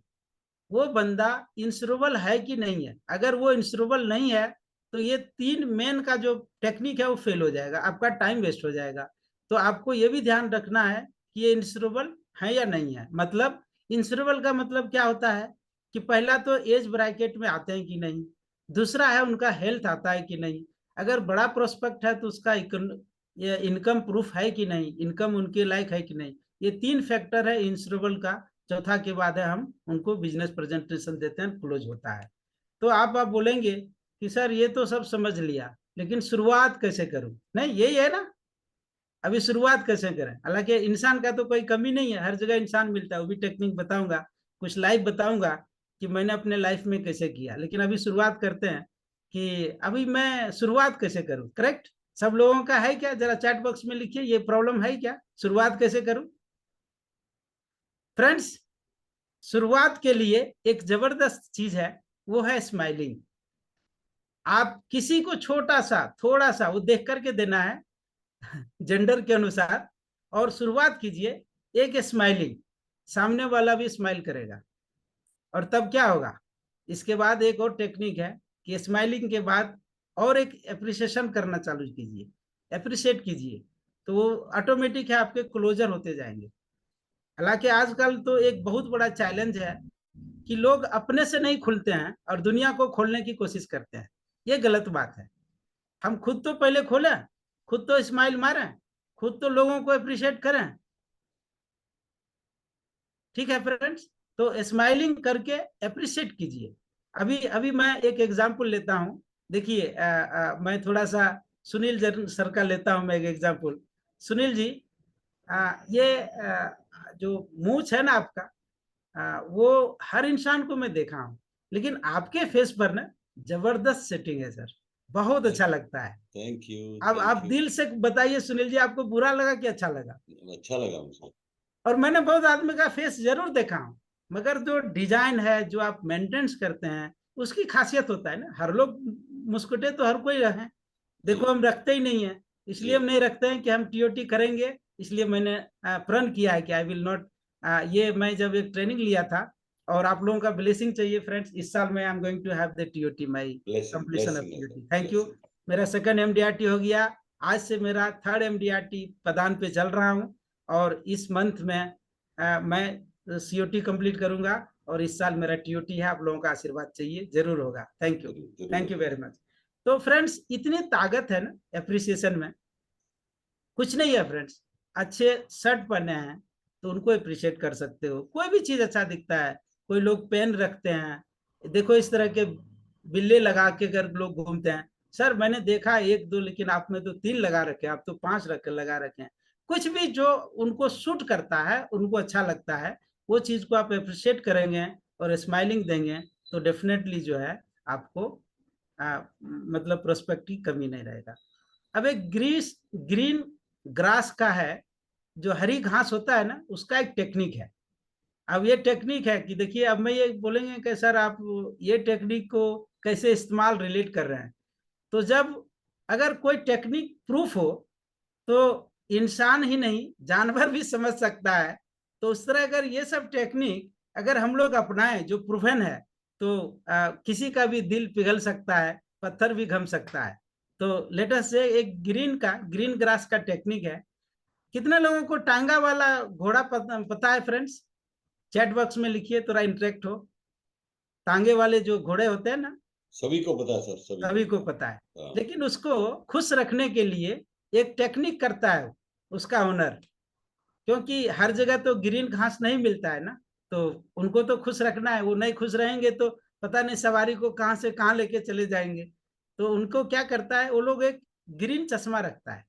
वो बंदा इंश्योरेबल है कि नहीं है। अगर वो इंश्योरेबल नहीं है तो ये 3 मेन का जो टेक्निक है वो फेल हो जाएगा, आपका टाइम वेस्ट हो जाएगा। तो आपको ये भी ध्यान रखना है कि ये इंश्योरेबल है या नहीं है। मतलब इंश्योरेबल का मतलब क्या होता है कि पहला तो एज ब्रैकेट में आते हैं कि नहीं, दूसरा है उनका हेल्थ आता है कि नहीं, अगर बड़ा प्रोस्पेक्ट है तो उसका इनकम प्रूफ है कि नहीं, इनकम उनके लायक है कि नहीं। ये 3 फैक्टर है इंश्योरेबल का। चौथा के बाद है हम उनको बिजनेस प्रेजेंटेशन देते हैं, क्लोज होता है। तो आप बोलेंगे कि सर ये तो सब समझ लिया, लेकिन शुरुआत कैसे करूं? नहीं, यही है ना, अभी शुरुआत कैसे करें। हालांकि इंसान का तो कोई कमी नहीं है, हर जगह इंसान मिलता है, वो भी टेक्निक बताऊंगा, कुछ लाइव बताऊंगा कि मैंने अपने लाइफ में कैसे किया। लेकिन अभी शुरुआत करते हैं कि अभी मैं शुरुआत कैसे करूं। करेक्ट, सब लोगों का है क्या? जरा चैट बॉक्स में लिखिए, ये प्रॉब्लम है क्या, शुरुआत कैसे करूं? फ्रेंड्स, शुरुआत के लिए एक जबरदस्त चीज है, वो है स्माइलिंग। आप किसी को छोटा सा थोड़ा सा वो देख करके देना है जेंडर के अनुसार, और शुरुआत कीजिए एक स्माइलिंग, सामने वाला भी स्माइल करेगा। और तब क्या होगा, इसके बाद एक और टेक्निक है कि स्माइलिंग के बाद और एक एप्रिसिएशन करना चालू कीजिए, एप्रिशिएट कीजिए, तो वो ऑटोमेटिक है आपके क्लोजर होते जाएंगे। हालांकि आजकल तो एक बहुत बड़ा चैलेंज है कि लोग अपने से नहीं खुलते हैं और दुनिया को खोलने की कोशिश करते हैं। ये गलत बात है। हम खुद तो पहले खोलें, खुद तो स्माइल मारें, खुद तो लोगों को अप्रिशिएट करें। ठीक है फ्रेंड्स, तो स्माइलिंग करके अप्रिशिएट कीजिए। अभी अभी मैं एक एग्जांपल लेता हूं। देखिए मैं थोड़ा सा सुनील सर का लेता हूं मैं एक एग्जांपल। सुनील जी, ये जो मूछ है ना आपका, वो हर इंसान को मैं देखा हूं, लेकिन आपके फेस पर ना जबरदस्त सेटिंग है सर, बहुत अच्छा लगता है। Thank you. अब आप दिल से बताइए सुनील जी, आपको बुरा लगा कि अच्छा लगा? अच्छा लगा मुझे। और मैंने बहुत आदमी का फेस जरूर देखा हूं, मगर जो डिजाइन है जो आप मेंटेनेंस करते हैं उसकी खासियत होता है ना। हर लोग मुस्कुटे तो हर कोई रहे, देखो हम रखते ही नहीं है, इसलिए हम नहीं रखते हैं कि हम टीओटी करेंगे। इसलिए मैंने प्रण किया है कि आई विल नॉट। ये मैं जब एक ट्रेनिंग लिया था, और आप लोगों का ब्लेसिंग चाहिए फ्रेंड्स, इस साल में I am going to have the TOT, my completion of TOT. Thank you. मेरा सेकंड एमडीआरटी हो गया, आज से मेरा थर्ड एमडीआरटी पदान पे चल रहा हूँ, और इस मंथ में मैं सीओटी कंप्लीट करूंगा, और इस साल मेरा टीओटी है। आप लोगों का आशीर्वाद चाहिए, जरूर होगा। Thank you, thank you very much. तो फ्रेंड्स, इतनी ताकत है ना एप्रिसिएशन में, कुछ नहीं है फ्रेंड्स। अच्छे शर्ट पहने हैं तो उनको अप्रिशिएट कर सकते हो, कोई भी चीज अच्छा दिखता है। कोई लोग पेन रखते हैं, देखो इस तरह के बिल्ले लगा के अगर लोग घूमते हैं, सर मैंने देखा एक दो, लेकिन आप में तो 3 लगा रखे हैं, आप तो 5 लगा रखे हैं। कुछ भी जो उनको सूट करता है, उनको अच्छा लगता है, वो चीज को आप अप्रिशिएट करेंगे और स्माइलिंग देंगे, तो डेफिनेटली जो है आपको मतलब प्रोस्पेक्ट की कमी नहीं रहेगा। अब एक ग्रीन ग्रास का है, जो हरी घास होता है ना, उसका एक टेक्निक है। अब ये टेक्निक है कि देखिए, अब मैं ये बोलेंगे कि सर आप ये टेक्निक को कैसे इस्तेमाल रिलेट कर रहे हैं, तो जब अगर कोई टेक्निक प्रूफ हो तो इंसान ही नहीं जानवर भी समझ सकता है। तो उस तरह अगर ये सब टेक्निक अगर हम लोग अपनाएं जो प्रूवन है, तो किसी का भी दिल पिघल सकता है, पत्थर भी घम सकता है। तो लेट अस से एक ग्रीन ग्रास का टेक्निक है। कितने लोगों को टांगा वाला घोड़ा पता है फ्रेंड्स? चैट बॉक्स में लिखिए, थोड़ा इंटरेक्ट हो। टांगे वाले जो घोड़े होते हैं ना, सभी को पता है सर, सभी को पता है। हाँ। लेकिन उसको खुश रखने के लिए एक टेक्निक करता है उसका ओनर, क्योंकि हर जगह तो ग्रीन घास नहीं मिलता है ना, तो उनको तो खुश रखना है। वो नहीं खुश रहेंगे तो पता नहीं सवारी को कहाँ से कहाँ लेके चले जाएंगे। तो उनको क्या करता है, वो लोग एक ग्रीन चश्मा रखता है,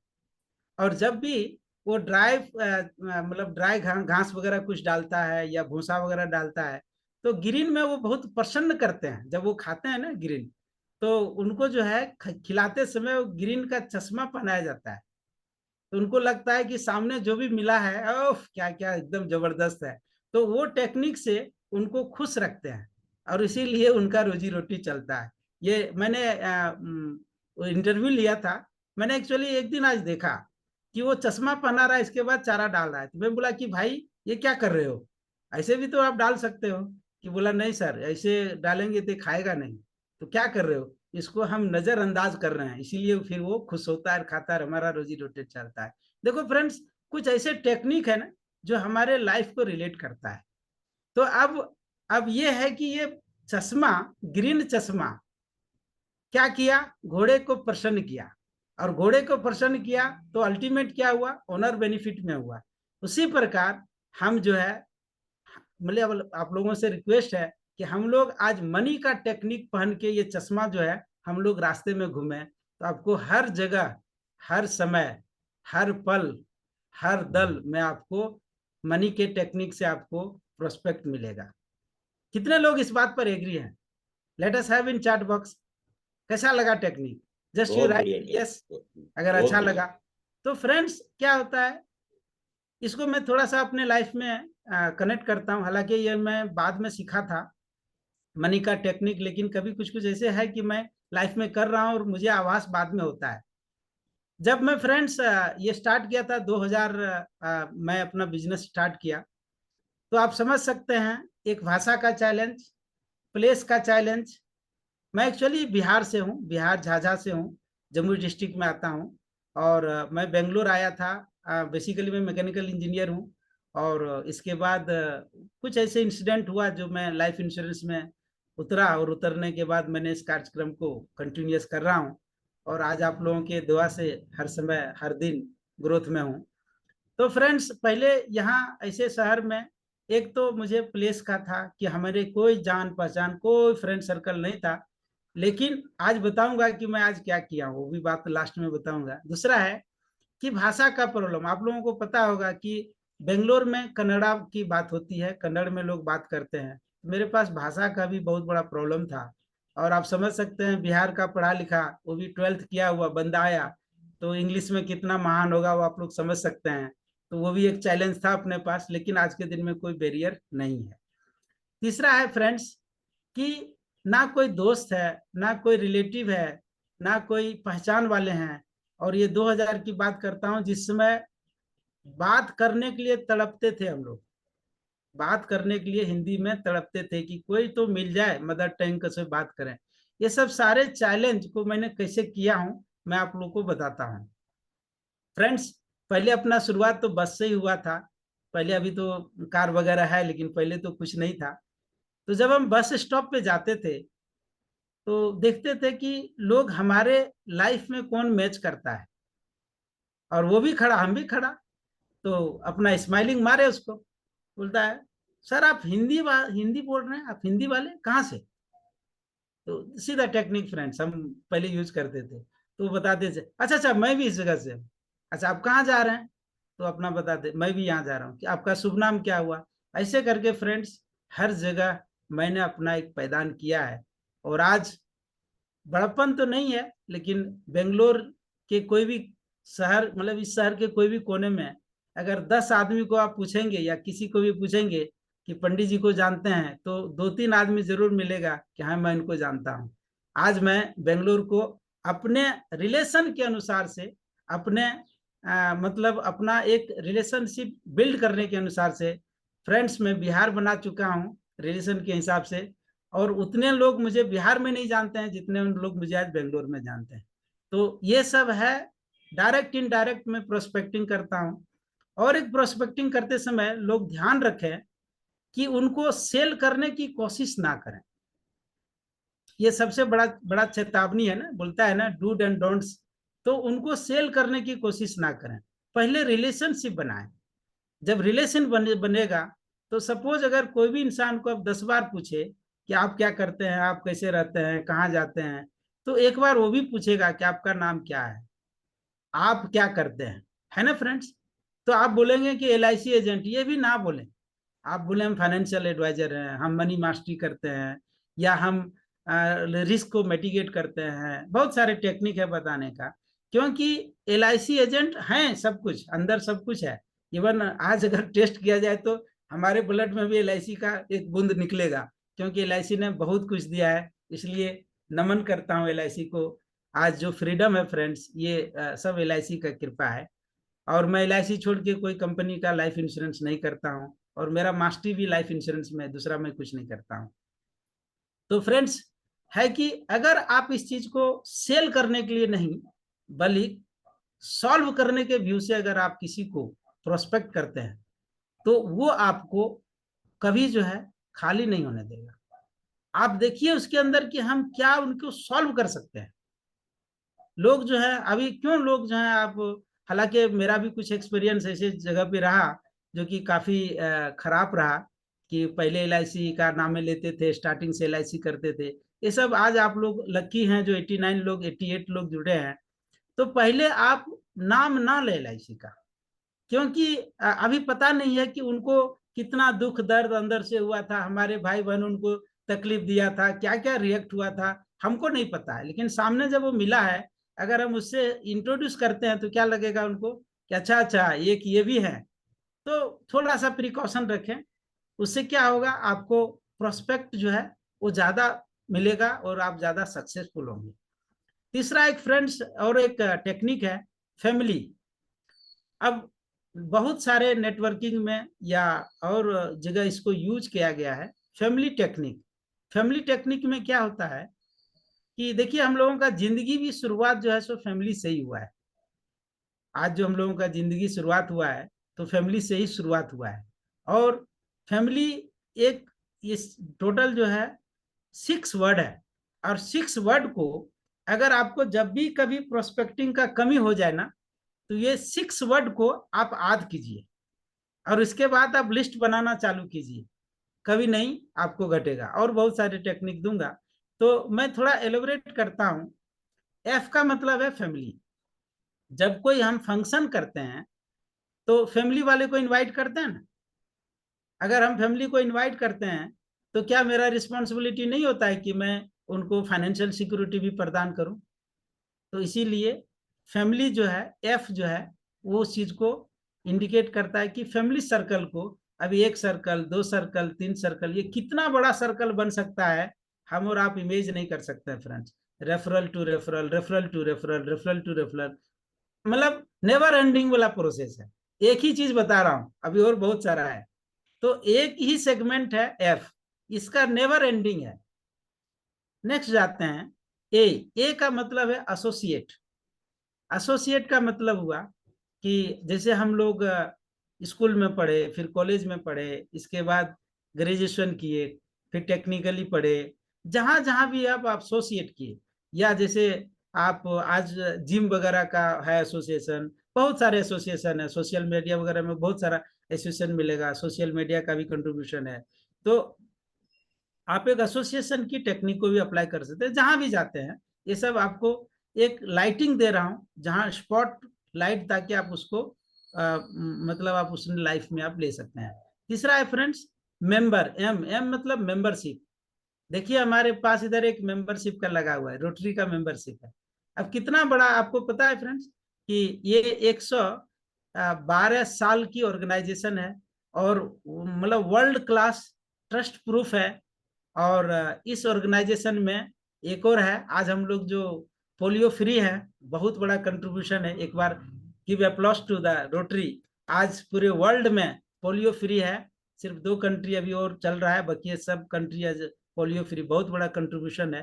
और जब भी वो मतलब ड्राई घास वगैरह कुछ डालता है या भूसा वगैरह डालता है, तो ग्रीन में वो बहुत प्रसन्न करते हैं जब वो खाते हैं ना ग्रीन। तो उनको जो है खिलाते समय वो ग्रीन का चश्मा पहनाया जाता है, तो उनको लगता है कि सामने जो भी मिला है ओह क्या क्या एकदम जबरदस्त है। तो वो टेक्निक से उनको खुश रखते हैं, और इसीलिए उनका रोजी रोटी चलता है। ये मैंने इंटरव्यू लिया था, मैंने एक्चुअली एक दिन आज देखा कि वो चश्मा पहना रहा है, इसके बाद चारा डाल रहा है। तो मैं बोला कि भाई ये क्या कर रहे हो, ऐसे भी तो आप डाल सकते हो। कि बोला नहीं सर, ऐसे डालेंगे तो खाएगा नहीं, तो क्या कर रहे हो, इसको हम नजरअंदाज कर रहे हैं, इसीलिए फिर वो खुश होता है, खाता है, हमारा रोजी रोटी चलता है। देखो फ्रेंड्स, कुछ ऐसे टेक्निक है ना जो हमारे लाइफ को रिलेट करता है। तो अब ये है कि ये चश्मा, ग्रीन चश्मा क्या किया, घोड़े को प्रसन्न किया, और घोड़े को प्रसन्न किया तो अल्टीमेट क्या हुआ, ओनर बेनिफिट में हुआ। उसी प्रकार हम जो है, मतलब आप लोगों से रिक्वेस्ट है कि हम लोग आज मनी का टेक्निक पहन के ये चश्मा जो है हम लोग रास्ते में घूमे, तो आपको हर जगह, हर समय, हर पल, हर दल में आपको मनी के टेक्निक से आपको प्रोस्पेक्ट मिलेगा। कितने लोग इस बात पर एग्री हैं? Let us have in chat box, कैसा लगा technique? Just you right yes अगर अच्छा लगा। तो फ्रेंड्स, क्या होता है, इसको मैं थोड़ा सा अपने लाइफ में कनेक्ट करता हूँ। हालांकि ये मैं बाद में सीखा था मनी का टेक्निक, लेकिन कभी कुछ कुछ ऐसे है कि मैं लाइफ में कर रहा हूँ और मुझे आभास बाद में होता है। जब मैं फ्रेंड्स ये स्टार्ट किया था 2000, मैं अपना बिजनेस स्टार्ट किया, तो आप समझ सकते हैं, एक भाषा का चैलेंज, प्लेस का चैलेंज। मैं एक्चुअली बिहार से हूँ, बिहार झाझा से हूँ, जमुई डिस्ट्रिक्ट में आता हूँ। और मैं बेंगलोर आया था, बेसिकली मैं मैकेनिकल इंजीनियर हूँ। और इसके बाद कुछ ऐसे इंसिडेंट हुआ जो मैं लाइफ इंश्योरेंस में उतरा, और उतरने के बाद मैंने इस कार्यक्रम को कंटिन्यूस कर रहा हूँ, और आज आप लोगों के दुआ से हर समय हर दिन ग्रोथ में हूँ। तो फ्रेंड्स, पहले यहाँ ऐसे शहर में एक तो मुझे प्लेस का था कि हमारे कोई जान पहचान, कोई फ्रेंड सर्कल नहीं था। लेकिन आज बताऊंगा कि मैं आज क्या किया हूं, वो भी बात लास्ट में बताऊंगा। दूसरा है कि भाषा का प्रॉब्लम, आप लोगों को पता होगा कि बेंगलोर में कन्नड़ा की बात होती है, कन्नड़ में लोग बात करते हैं। मेरे पास भाषा का भी बहुत बड़ा प्रॉब्लम था। और आप समझ सकते हैं बिहार का पढ़ा लिखा, वो भी 12th किया हुआ बंदा आया, तो इंग्लिश में कितना महान होगा वो आप लोग समझ सकते हैं। तो वो भी एक चैलेंज था अपने पास, लेकिन आज के दिन में कोई बैरियर नहीं है। तीसरा है फ्रेंड्स कि ना कोई दोस्त है, ना कोई रिलेटिव है, ना कोई पहचान वाले हैं। और ये 2000 की बात करता हूं जिस समय बात करने के लिए तड़पते थे हम लोग, बात करने के लिए हिंदी में तड़पते थे कि कोई तो मिल जाए मदर टंग से बात करें। ये सब सारे चैलेंज को मैंने कैसे किया हूं मैं आप लोग को बताता हूं। फ्रेंड्स, पहले अपना शुरुआत तो बस से ही हुआ था। पहले, अभी तो कार वगैरह है, लेकिन पहले तो कुछ नहीं था। तो जब हम बस स्टॉप पे जाते थे तो देखते थे कि लोग हमारे लाइफ में कौन मैच करता है, और वो भी खड़ा, हम भी खड़ा। तो अपना स्माइलिंग मारे उसको, बोलता है सर आप हिंदी बोल रहे हैं, आप हिंदी वाले कहाँ से? तो सीधा टेक्निक फ्रेंड्स हम पहले यूज करते थे। तो बताते थे अच्छा अच्छा मैं भी इस जगह से हूँ। अच्छा आप कहाँ जा रहे हैं? तो अपना बताते मैं भी यहाँ जा रहा हूँ। कि आपका शुभ नाम क्या हुआ? ऐसे करके फ्रेंड्स हर जगह मैंने अपना एक पैदान किया है। और आज बड़प्पन तो नहीं है, लेकिन बेंगलोर के कोई भी शहर, मतलब इस शहर के कोई भी कोने में अगर 10 आदमी को आप पूछेंगे या किसी को भी पूछेंगे कि पंडित जी को जानते हैं, तो 2-3 आदमी जरूर मिलेगा कि हाँ मैं इनको जानता हूँ। आज मैं बेंगलोर को अपने रिलेशन के अनुसार से, अपने मतलब अपना एक रिलेशनशिप बिल्ड करने के अनुसार से फ्रेंड्स में बिहार बना चुका हूँ रिलेशन के हिसाब से। और उतने लोग मुझे बिहार में नहीं जानते हैं जितने लोग मुझे आज बेंगलोर में जानते हैं। तो ये सब है, डायरेक्ट इनडायरेक्ट में प्रोस्पेक्टिंग करता हूं। और एक प्रोस्पेक्टिंग करते समय लोग ध्यान रखें कि उनको सेल करने की कोशिश ना करें। ये सबसे बड़ा बड़ा चेतावनी है ना, बोलता है ना डू एंड डोंट्स। तो उनको सेल करने की कोशिश ना करें, पहले रिलेशनशिप बनाएं। जब रिलेशन बनेगा तो सपोज अगर कोई भी इंसान को अब 10 बार पूछे कि आप क्या करते हैं, आप कैसे रहते हैं, कहाँ जाते हैं, तो एक बार वो भी पूछेगा कि आपका नाम क्या है, आप क्या करते हैं, है ना फ्रेंड्स? तो आप बोलेंगे कि LIC एजेंट, ये भी ना बोलें। आप बोले हम फाइनेंशियल एडवाइजर हैं, हम मनी मास्टरी करते हैं, या हम रिस्क को मिटिगेट करते हैं। बहुत सारे टेक्निक है बताने का, क्योंकि LIC एजेंट हैं, सब कुछ अंदर सब कुछ है। इवन आज अगर टेस्ट किया जाए तो हमारे ब्लड में भी LIC का एक बूंद निकलेगा, क्योंकि LIC ने बहुत कुछ दिया है। इसलिए नमन करता हूँ LIC को। आज जो फ्रीडम है फ्रेंड्स, ये सब LIC का कृपा है। और मैं LIC छोड़ के कोई कंपनी का लाइफ इंश्योरेंस नहीं करता हूँ, और मेरा मास्टरी भी लाइफ इंश्योरेंस में, दूसरा मैं कुछ नहीं करता हूँ। तो फ्रेंड्स है कि अगर आप इस चीज को सेल करने के लिए नहीं, बल्कि सॉल्व करने के व्यू से अगर आप किसी को प्रोस्पेक्ट करते हैं, तो वो आपको कभी जो है खाली नहीं होने देगा। आप देखिए उसके अंदर कि हम क्या उनको सॉल्व कर सकते हैं। लोग जो है अभी क्यों लोग जो है, आप, हालांकि मेरा भी कुछ एक्सपीरियंस ऐसे जगह पे रहा जो कि काफी खराब रहा, कि पहले LIC का नाम लेते थे, स्टार्टिंग से LIC करते थे। ये सब आज आप लोग लकी हैं जो 89 लोग 88 लोग जुड़े हैं। तो पहले आप नाम ना ले LIC का, क्योंकि अभी पता नहीं है कि उनको कितना दुख दर्द अंदर से हुआ था, हमारे भाई बहन उनको तकलीफ दिया था, क्या क्या रिएक्ट हुआ था, हमको नहीं पता है। लेकिन सामने जब वो मिला है, अगर हम उससे इंट्रोड्यूस करते हैं तो क्या लगेगा उनको कि अच्छा अच्छा ये भी है। तो थोड़ा सा प्रिकॉशन रखें, उससे क्या होगा, आपको प्रोस्पेक्ट जो है वो ज्यादा मिलेगा और आप ज्यादा सक्सेसफुल होंगे। तीसरा एक फ्रेंड्स और एक टेक्निक है फैमिली। अब बहुत सारे नेटवर्किंग में या और जगह इसको यूज किया गया है, फैमिली टेक्निक। फैमिली टेक्निक में क्या होता है कि देखिए हम लोगों का जिंदगी भी शुरुआत जो है सो फैमिली से ही हुआ है। आज जो हम लोगों का जिंदगी शुरुआत हुआ है तो फैमिली से ही शुरुआत हुआ है। और फैमिली एक इस टोटल जो है 6 वर्ड है, और 6 वर्ड को अगर आपको जब भी कभी प्रोस्पेक्टिंग का कमी हो जाए ना, तो ये 6 वर्ड को आप याद कीजिए और इसके बाद आप लिस्ट बनाना चालू कीजिए, कभी नहीं आपको घटेगा। और बहुत सारे टेक्निक दूंगा। तो मैं थोड़ा एलोबरेट करता हूं। एफ का मतलब है फैमिली। जब कोई हम फंक्शन करते हैं तो फैमिली वाले को इनवाइट करते हैं ना। अगर हम फैमिली को इनवाइट करते हैं तो क्या मेरा रिस्पॉन्सिबिलिटी नहीं होता है कि मैं उनको फाइनेंशियल सिक्योरिटी भी प्रदान करूं। तो इसीलिए फैमिली जो है, एफ जो है, वो उस चीज को इंडिकेट करता है कि फैमिली सर्कल को, अभी 1 सर्कल, 2 सर्कल, 3 सर्कल, ये कितना बड़ा सर्कल बन सकता है हम और आप इमेज नहीं कर सकते friends. Referral to referral, referral to referral, referral to referral, मतलब नेवर एंडिंग वाला प्रोसेस है। एक ही चीज बता रहा हूं, अभी और बहुत सारा है। तो एक ही सेगमेंट है एफ, इसका नेवर एंडिंग है। नेक्स्ट जाते हैं ए का मतलब है एसोसिएट। एसोसिएट का मतलब हुआ कि जैसे हम लोग स्कूल में पढ़े, फिर कॉलेज में पढ़े, इसके बाद ग्रेजुएशन किए, फिर टेक्निकली पढ़े, जहां जहां भी आप एसोसिएट किए, या जैसे आप आज जिम वगैरह का है एसोसिएशन, बहुत सारे एसोसिएशन है, सोशल मीडिया वगैरह में बहुत सारा एसोसिएशन मिलेगा, सोशल मीडिया का भी कंट्रीब्यूशन है। तो आप एक एसोसिएशन की टेक्निक को भी अप्लाई कर सकते हैं जहां भी जाते हैं। ये सब आपको एक लाइटिंग दे रहा हूं, जहां स्पॉट लाइट, ताकि आप उसको मतलब आप उस लाइफ में आप ले सकते हैं। तीसरा है फ्रेंड्स मेंबर, एम मतलब मेंबरशिप। देखिए हमारे पास इधर एक मेंबरशिप का लगा हुआ है, रोटरी का मेंबरशिप है। अब कितना बड़ा आपको पता है फ्रेंड्स कि ये 112 साल की ऑर्गेनाइजेशन है, और मतलब वर्ल्ड क्लास ट्रस्ट प्रूफ है। और इस ऑर्गेनाइजेशन में एक और है, आज हम लोग जो पोलियो फ्री है, बहुत बड़ा कंट्रीब्यूशन है। एक बार give applause to the Rotary. आज पूरे वर्ल्ड में पोलियो फ्री है, सिर्फ 2 कंट्री अभी और चल रहा है, बाकी सब कंट्री आज पोलियो फ्री, बहुत बड़ा कंट्रीब्यूशन है।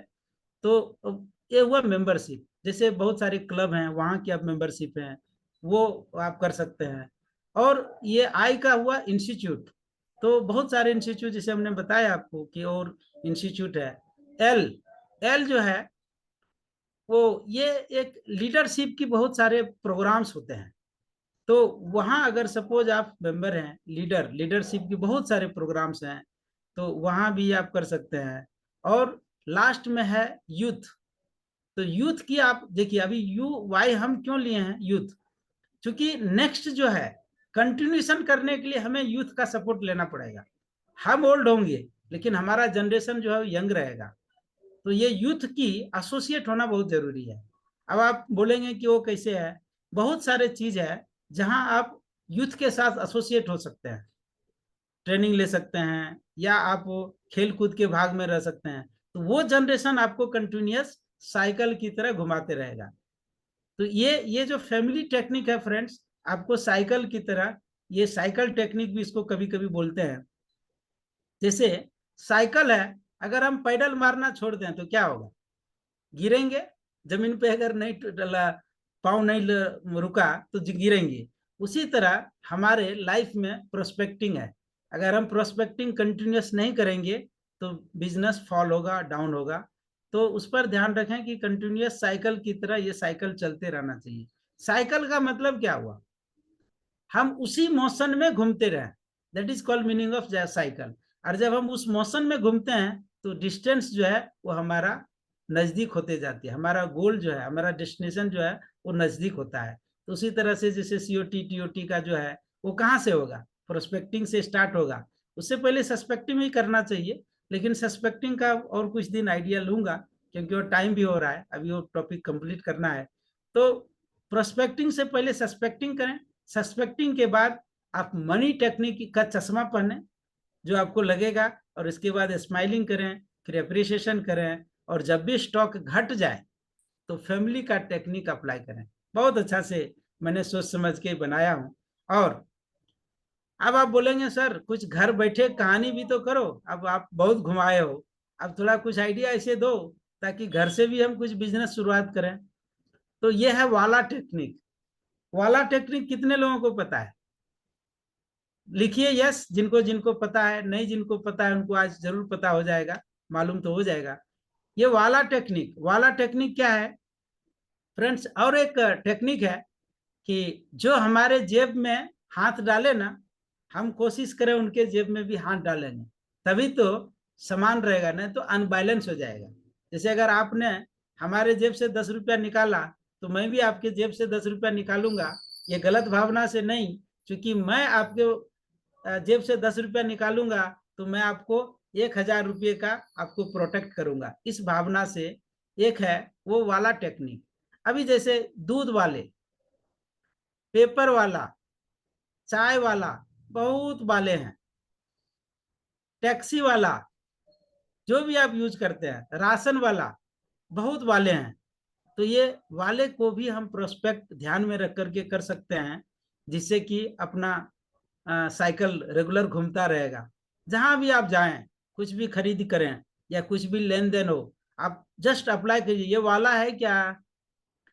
तो ये हुआ मेंबरशिप। जैसे बहुत सारे क्लब हैं, वहाँ की आप मेंबरशिप हैं, वो आप कर सकते हैं। और ये आई का हुआ इंस्टीट्यूट। तो बहुत सारे इंस्टीट्यूट, जैसे हमने बताया आपको कि और इंस्टीट्यूट है। एल जो है वो ये एक लीडरशिप की बहुत सारे प्रोग्राम्स होते हैं। तो वहाँ अगर सपोज आप मेंबर हैं, लीडरशिप की बहुत सारे प्रोग्राम्स हैं, तो वहाँ भी आप कर सकते हैं। और लास्ट में है यूथ। तो यूथ की आप देखिए, अभी वाई हम क्यों लिए हैं यूथ, क्योंकि नेक्स्ट जो है कंटिन्यूशन करने के लिए हमें यूथ का सपोर्ट लेना पड़ेगा। हम ओल्ड होंगे लेकिन हमारा जनरेशन जो है यंग रहेगा, तो ये यूथ की एसोसिएट होना बहुत जरूरी है। अब आप बोलेंगे कि वो कैसे है, बहुत सारे चीज है जहां आप यूथ के साथ एसोसिएट हो सकते हैं, ट्रेनिंग ले सकते हैं, या आप खेल कूद के भाग में रह सकते हैं। तो वो जनरेशन आपको कंटिन्यूअस साइकिल की तरह घुमाते रहेगा। तो ये जो फैमिली टेक्निक है फ्रेंड्स, आपको साइकिल की तरह, ये साइकिल टेक्निक भी इसको कभी कभी बोलते हैं। जैसे साइकिल है, अगर हम पैडल मारना छोड़ दें तो क्या होगा, गिरेंगे जमीन पे, अगर नहीं पाँव नहीं रुका तो गिरेंगे। उसी तरह हमारे लाइफ में प्रोस्पेक्टिंग है, अगर हम प्रोस्पेक्टिंग कंटिन्यूअस नहीं करेंगे तो बिजनेस फॉल होगा, डाउन होगा। तो उस पर ध्यान रखें कि कंटिन्यूअस साइकिल की तरह ये साइकिल चलते रहना चाहिए। साइकिल का मतलब क्या हुआ, हम उसी मोशन में घूमते रहें, that is called meaning of cycle. और जब हम उस मोशन में घूमते हैं तो डिस्टेंस जो है वो हमारा नजदीक होते जाती है, हमारा गोल जो है, हमारा डेस्टिनेशन जो है वो नजदीक होता है। तो उसी तरह से जैसे सीओटी टीओटी का जो है वो कहाँ से होगा, प्रोस्पेक्टिंग से स्टार्ट होगा। उससे पहले सस्पेक्टिंग ही करना चाहिए, लेकिन सस्पेक्टिंग का और कुछ दिन आइडिया लूंगा, क्योंकि वो टाइम भी हो रहा है, अभी वो टॉपिक कंप्लीट करना है। तो प्रोस्पेक्टिंग से पहले सस्पेक्टिंग करें, सस्पेक्टिंग के बाद आप मनी टेक्निक का चश्मा पहने जो आपको लगेगा, और इसके बाद स्माइलिंग करें, फिर अप्रिसिएशन करें, और जब भी स्टॉक घट जाए तो फैमिली का टेक्निक अप्लाई करें। बहुत अच्छा से मैंने सोच समझ के बनाया हूं। और अब आप बोलेंगे सर कुछ घर बैठे कहानी भी तो करो, अब आप बहुत घुमाए हो, अब थोड़ा कुछ आइडिया ऐसे दो ताकि घर से भी हम कुछ बिजनेस शुरुआत करें। तो ये है वाला टेक्निक। वाला टेक्निक कितने लोगों को पता है, लिखिए यस, जिनको जिनको पता है, नहीं जिनको पता है उनको आज जरूर पता हो जाएगा, मालूम तो हो जाएगा। ये वाला टेक्निक क्या है फ्रेंड्स, और एक टेक्निक है कि जो हमारे जेब में हाथ डाले ना, हम कोशिश करें उनके जेब में भी हाथ डालेंगे, तभी तो सामान रहेगा, नहीं तो अनबैलेंस हो जाएगा। जैसे अगर आपने हमारे जेब से 10 रुपया निकाला तो मैं भी आपके जेब से 10 रुपया निकालूंगा, ये गलत भावना से नहीं, क्योंकि मैं आपके जेब से 10 रुपया निकालूंगा तो मैं आपको 1000 रुपये का आपको प्रोटेक्ट करूंगा, इस भावना से। एक है वो वाला टेक्निक। अभी जैसे दूध वाले, पेपर वाला, चाय वाला, बहुत वाले हैं, टैक्सी वाला, जो भी आप यूज करते हैं, राशन वाला, बहुत वाले हैं। तो ये वाले को भी हम प्रोस्पेक्ट ध्यान में रख करके कर सकते हैं, जिससे कि अपना साइकिल रेगुलर घूमता रहेगा। जहां भी आप जाएं, कुछ भी खरीद करें या कुछ भी लेन देन हो, आप जस्ट अप्लाई कीजिए, ये वाला है क्या,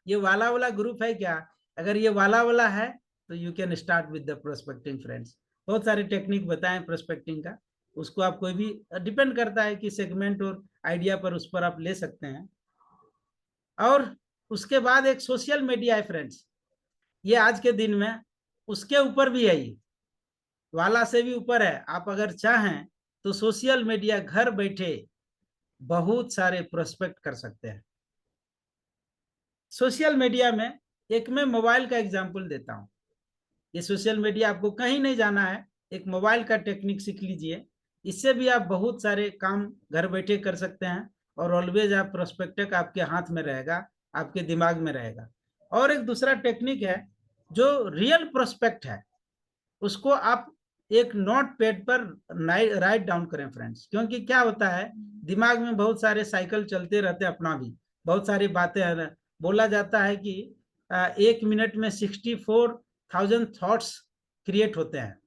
ये वाला ग्रुप है क्या। अगर ये वाला है तो you can start with the prospecting friends. बहुत सारे टेक्निक बताएं प्रोस्पेक्टिंग का, उसको आप कोई भी डिपेंड करता है कि सेगमेंट और आइडिया पर, उस पर आप ले सकते हैं। और उसके बाद एक सोशल मीडिया है फ्रेंड्स, ये आज के दिन में उसके ऊपर भी है, ये वाला से भी ऊपर है। आप अगर चाहें तो सोशल मीडिया घर बैठे बहुत सारे प्रोस्पेक्ट कर सकते हैं। सोशल मीडिया में एक मैं मोबाइल का एग्जांपल देता हूं। ये सोशल मीडिया, आपको कहीं नहीं जाना है, एक मोबाइल का टेक्निक सीख लीजिए, इससे भी आप बहुत सारे काम घर बैठे कर सकते हैं। और ऑलवेज आप प्रोस्पेक्टिव आपके हाथ में रहेगा, आपके दिमाग में रहेगा। और एक दूसरा टेक्निक है जो रियल प्रोस्पेक्ट है, उसको आप एक नोट पैड पर राइट डाउन करें फ्रेंड्स। क्योंकि क्या होता है, दिमाग में बहुत सारे साइकिल चलते रहते हैं, अपना भी बहुत सारी बातें हैं। बोला जाता है कि 1 मिनट में 64,000 थॉट्स क्रिएट होते हैं।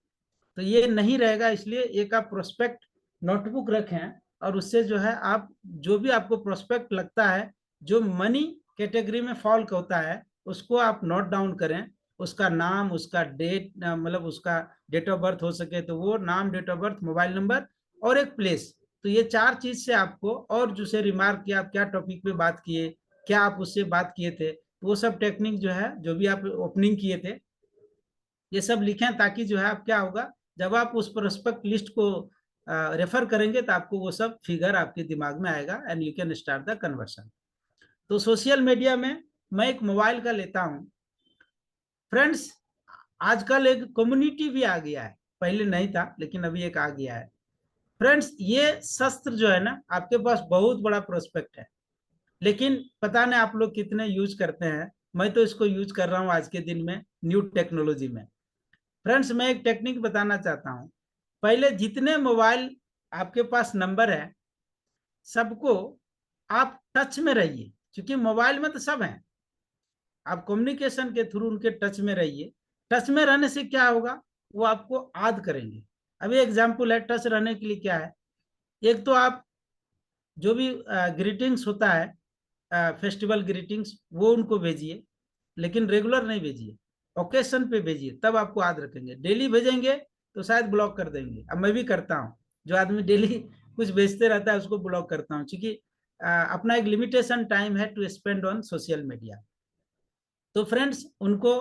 तो ये नहीं रहेगा, इसलिए एक आप प्रोस्पेक्ट नोटबुक रखें, और उससे जो है आप जो भी आपको प्रोस्पेक्ट लगता है, जो मनी कैटेगरी में फॉल होता है, उसको आप नोट डाउन करें। उसका नाम, उसका डेट, मतलब उसका डेट ऑफ बर्थ हो सके तो वो नाम, date of birth, mobile number और एक प्लेस। तो ये 4 चीज से आपको, और जो रिमार्क किया, आप क्या टॉपिक पे बात किए, क्या आप उससे बात किए थे, वो सब टेक्निक जो है, जो भी आप ओपनिंग किए थे, ये सब लिखें, ताकि जो है आप क्या होगा, जब आप उस प्रोस्पेक्ट लिस्ट को रेफर करेंगे तो आपको वो सब फिगर आपके दिमाग में आएगा, and you can start the conversion. तो सोशल मीडिया में मैं एक मोबाइल का लेता हूं फ्रेंड्स। आजकल एक कम्युनिटी भी आ गया है, पहले नहीं था लेकिन अभी एक आ गया है फ्रेंड्स। ये शस्त्र जो है ना, आपके पास बहुत बड़ा प्रोस्पेक्ट है, लेकिन पता नहीं आप लोग कितने यूज करते हैं। मैं तो इसको यूज कर रहा हूं आज के दिन में, न्यू टेक्नोलॉजी में। फ्रेंड्स, मैं एक टेक्निक बताना चाहता हूं। पहले जितने मोबाइल आपके पास नंबर है, सबको आप टच में रहिए, क्योंकि मोबाइल में तो सब है, आप कम्युनिकेशन के थ्रू उनके टच में रहिए। टच में रहने से क्या होगा, वो आपको याद करेंगे। अभी एग्जाम्पल है, टच रहने के लिए क्या है, एक तो आप जो भी ग्रीटिंग्स होता है, फेस्टिवल ग्रीटिंग्स, वो उनको भेजिए, लेकिन रेगुलर नहीं भेजिए, ओकेशन पे भेजिए, तब आपको याद रखेंगे। डेली भेजेंगे तो शायद ब्लॉक कर देंगे। अब मैं भी करता हूँ, जो आदमी डेली कुछ भेजते रहता है उसको ब्लॉक करता हूँ, क्योंकि अपना एक लिमिटेशन टाइम है to spend on social media. तो फ्रेंड्स, उनको,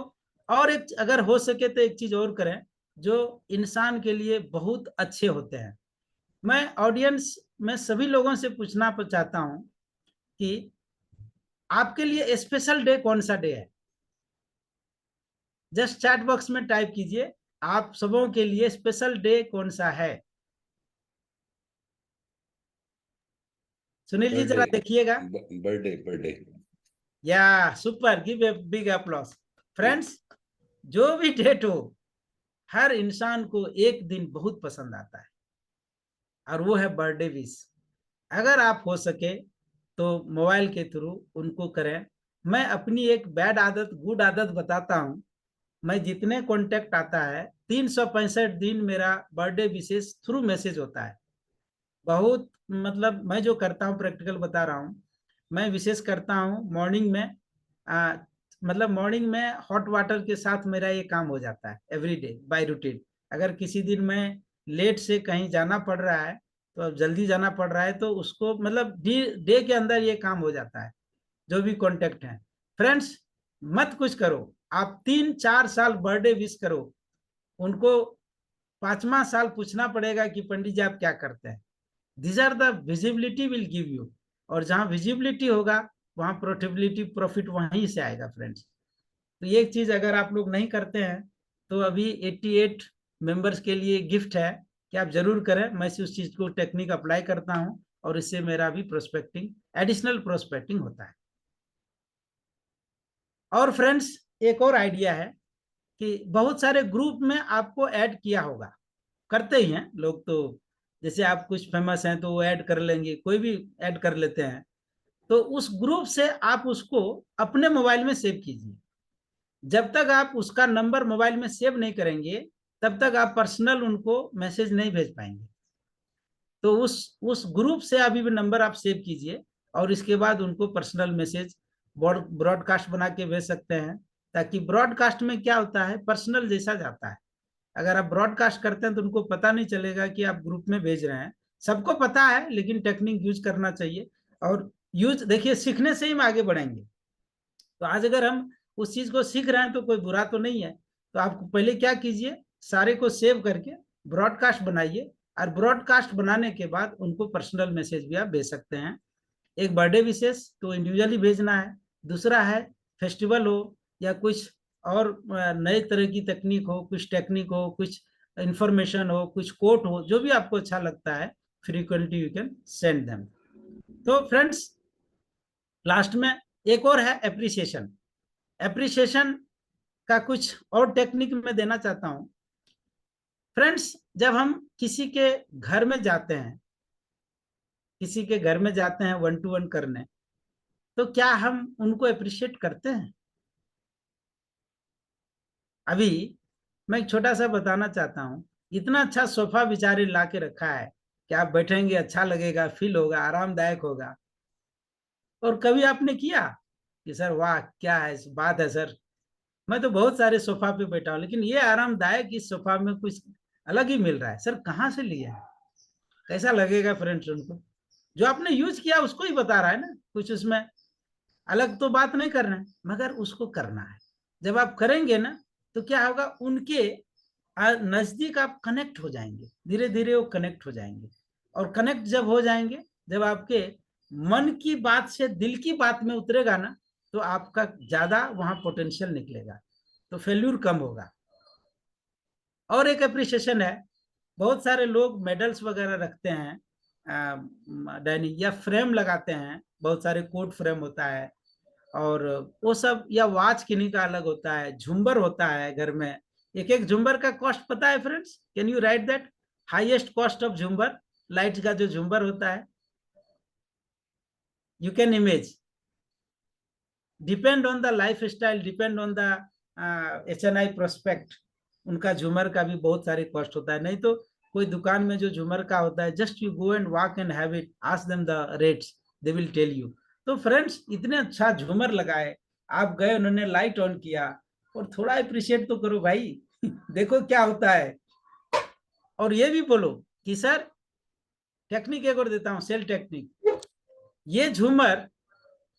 और एक अगर हो सके तो एक चीज और करें जो इंसान के लिए बहुत अच्छे होते हैं। मैं ऑडियंस में सभी लोगों से पूछना चाहता हूं कि आपके लिए स्पेशल डे कौन सा डे है। जस्ट चैट बॉक्स में टाइप कीजिए, आप सबों के लिए स्पेशल डे कौन सा है। सुनील जी जरा देखिएगा। Birthday, birthday. या super, give a big applause friends. जो भी डेट हो, हर इंसान को एक दिन बहुत पसंद आता है, और वो है बर्थडे विश। अगर आप हो सके तो मोबाइल के थ्रू उनको करें। मैं अपनी एक बैड आदत, गुड आदत बताता हूं। मैं जितने कॉन्टेक्ट आता है, 365 दिन मेरा बर्थडे विशेष थ्रू मैसेज होता है। बहुत, मतलब मैं जो करता हूँ, प्रैक्टिकल बता रहा हूँ, मैं विशेष करता हूँ मॉर्निंग में। मतलब मॉर्निंग में हॉट वाटर के साथ मेरा ये काम हो जाता है एवरी डे बाय रूटीन। अगर किसी दिन मैं लेट से कहीं जाना पड़ रहा है, तो अब जल्दी जाना पड़ रहा है, तो उसको मतलब डे के अंदर ये काम हो जाता है, जो भी कॉन्टेक्ट है। फ्रेंड्स, मत कुछ करो, आप 3-4 साल बर्थडे विश करो, उनको 5वां साल पूछना पड़ेगा कि पंडित जी आप क्या करते हैं। These are the visibility will give you, और जहाँ विजिबिलिटी होगा वहाँ प्रोफिटेबिलिटी, प्रॉफिट वहीं से आएगा फ्रेंड्स। तो ये चीज अगर आप लोग नहीं करते हैं तो अभी 88 मेंबर्स के लिए गिफ्ट है कि आप जरूर करें। मैं उस चीज को टेक्निक अप्लाई करता हूं और इससे मेरा भी प्रोस्पेक्टिंग, एडिशनल प्रोस्पेक्टिंग होता है। और फ्रेंड्स एक और आइडिया है कि बहुत सारे ग्रुप में आपको ऐड किया होगा, करते ही हैं लोग, तो जैसे आप कुछ फेमस हैं तो वो ऐड कर लेंगे, कोई भी ऐड कर लेते हैं, तो उस ग्रुप से आप उसको अपने मोबाइल में सेव कीजिए। जब तक आप उसका नंबर मोबाइल में सेव नहीं करेंगे तब तक आप पर्सनल उनको मैसेज नहीं भेज पाएंगे। तो उस ग्रुप से अभी भी नंबर आप सेव कीजिए और इसके बाद उनको पर्सनल मैसेज ब्रॉडकास्ट बना के भेज सकते हैं, ताकि ब्रॉडकास्ट में क्या होता है, पर्सनल जैसा जाता है। अगर आप ब्रॉडकास्ट करते हैं तो उनको पता नहीं चलेगा कि आप ग्रुप में भेज रहे हैं। सबको पता है, लेकिन टेक्निक यूज करना चाहिए। और यूज देखिए, सीखने से ही हम आगे बढ़ेंगे। तो आज अगर हम उस चीज को सीख रहे हैं तो कोई बुरा तो नहीं है। तो आप पहले क्या कीजिए, सारे को सेव करके ब्रॉडकास्ट बनाइए, और ब्रॉडकास्ट बनाने के बाद उनको पर्सनल मैसेज भी आप भेज सकते हैं। एक बर्थडे विशेष तो इंडिविजुअली भेजना है, दूसरा है फेस्टिवल हो या कुछ और नए तरह की तकनीक हो, कुछ टेक्निक हो, कुछ इंफॉर्मेशन हो, कुछ कोट हो, जो भी आपको अच्छा लगता है, frequently you can send them. तो फ्रेंड्स लास्ट में एक और है एप्रिसिएशन। एप्रिसिएशन का कुछ और टेक्निक मैं देना चाहता हूं। फ्रेंड्स जब हम किसी के घर में जाते हैं, किसी के घर में जाते हैं 1 to 1 करने, तो क्या हम उनको अप्रिशिएट करते हैं? अभी मैं एक छोटा सा बताना चाहता हूं। इतना अच्छा सोफा बेचारे ला के रखा है कि आप बैठेंगे, अच्छा लगेगा, फील होगा, आरामदायक होगा। और कभी आपने किया कि सर वाह क्या है बात है सर, मैं तो बहुत सारे सोफा पे बैठा हूं लेकिन ये आरामदायक इस सोफा में कुछ अलग ही मिल रहा है, सर कहाँ से लिया है, कैसा लगेगा फ्रेंड्स? उनको जो आपने यूज किया उसको ही बता रहा है ना, कुछ उसमें अलग तो बात नहीं कर रहे हैं, मगर उसको करना है। जब आप करेंगे ना तो क्या होगा, उनके नजदीक आप कनेक्ट हो जाएंगे, धीरे धीरे वो कनेक्ट हो जाएंगे। और कनेक्ट जब हो जाएंगे, जब आपके मन की बात से दिल की बात में उतरेगा ना, तो आपका ज्यादा वहां पोटेंशियल निकलेगा, तो फेल्यूर कम होगा। और एक अप्रिसिएशन है, बहुत सारे लोग मेडल्स वगैरह रखते हैं डाइनिंग या फ्रेम लगाते हैं, बहुत सारे कोट फ्रेम होता है और वो सब, या वॉच किन्हीं का अलग होता है, झुंबर होता है घर में। एक एक झुंबर का कॉस्ट पता है friends? Can you right that highest cost of झुंबर? लाइट का जो झुंबर होता है, you can image, depend on the life style, depend on the HNI prospect, उनका झूमर का भी बहुत सारे कॉस्ट होता है। नहीं तो कोई दुकान में जो झूमर का होता है, just you go and walk and have it, ask them the rates, they will tell you. तो फ्रेंड्स इतने अच्छा झूमर लगाए, आप गए, उन्होंने लाइट ऑन किया, और थोड़ा अप्रिशिएट तो करो भाई देखो क्या होता है। और ये भी बोलो कि सर टेक्निक एक और देता हूं, सेल टेक्निक। ये झूमर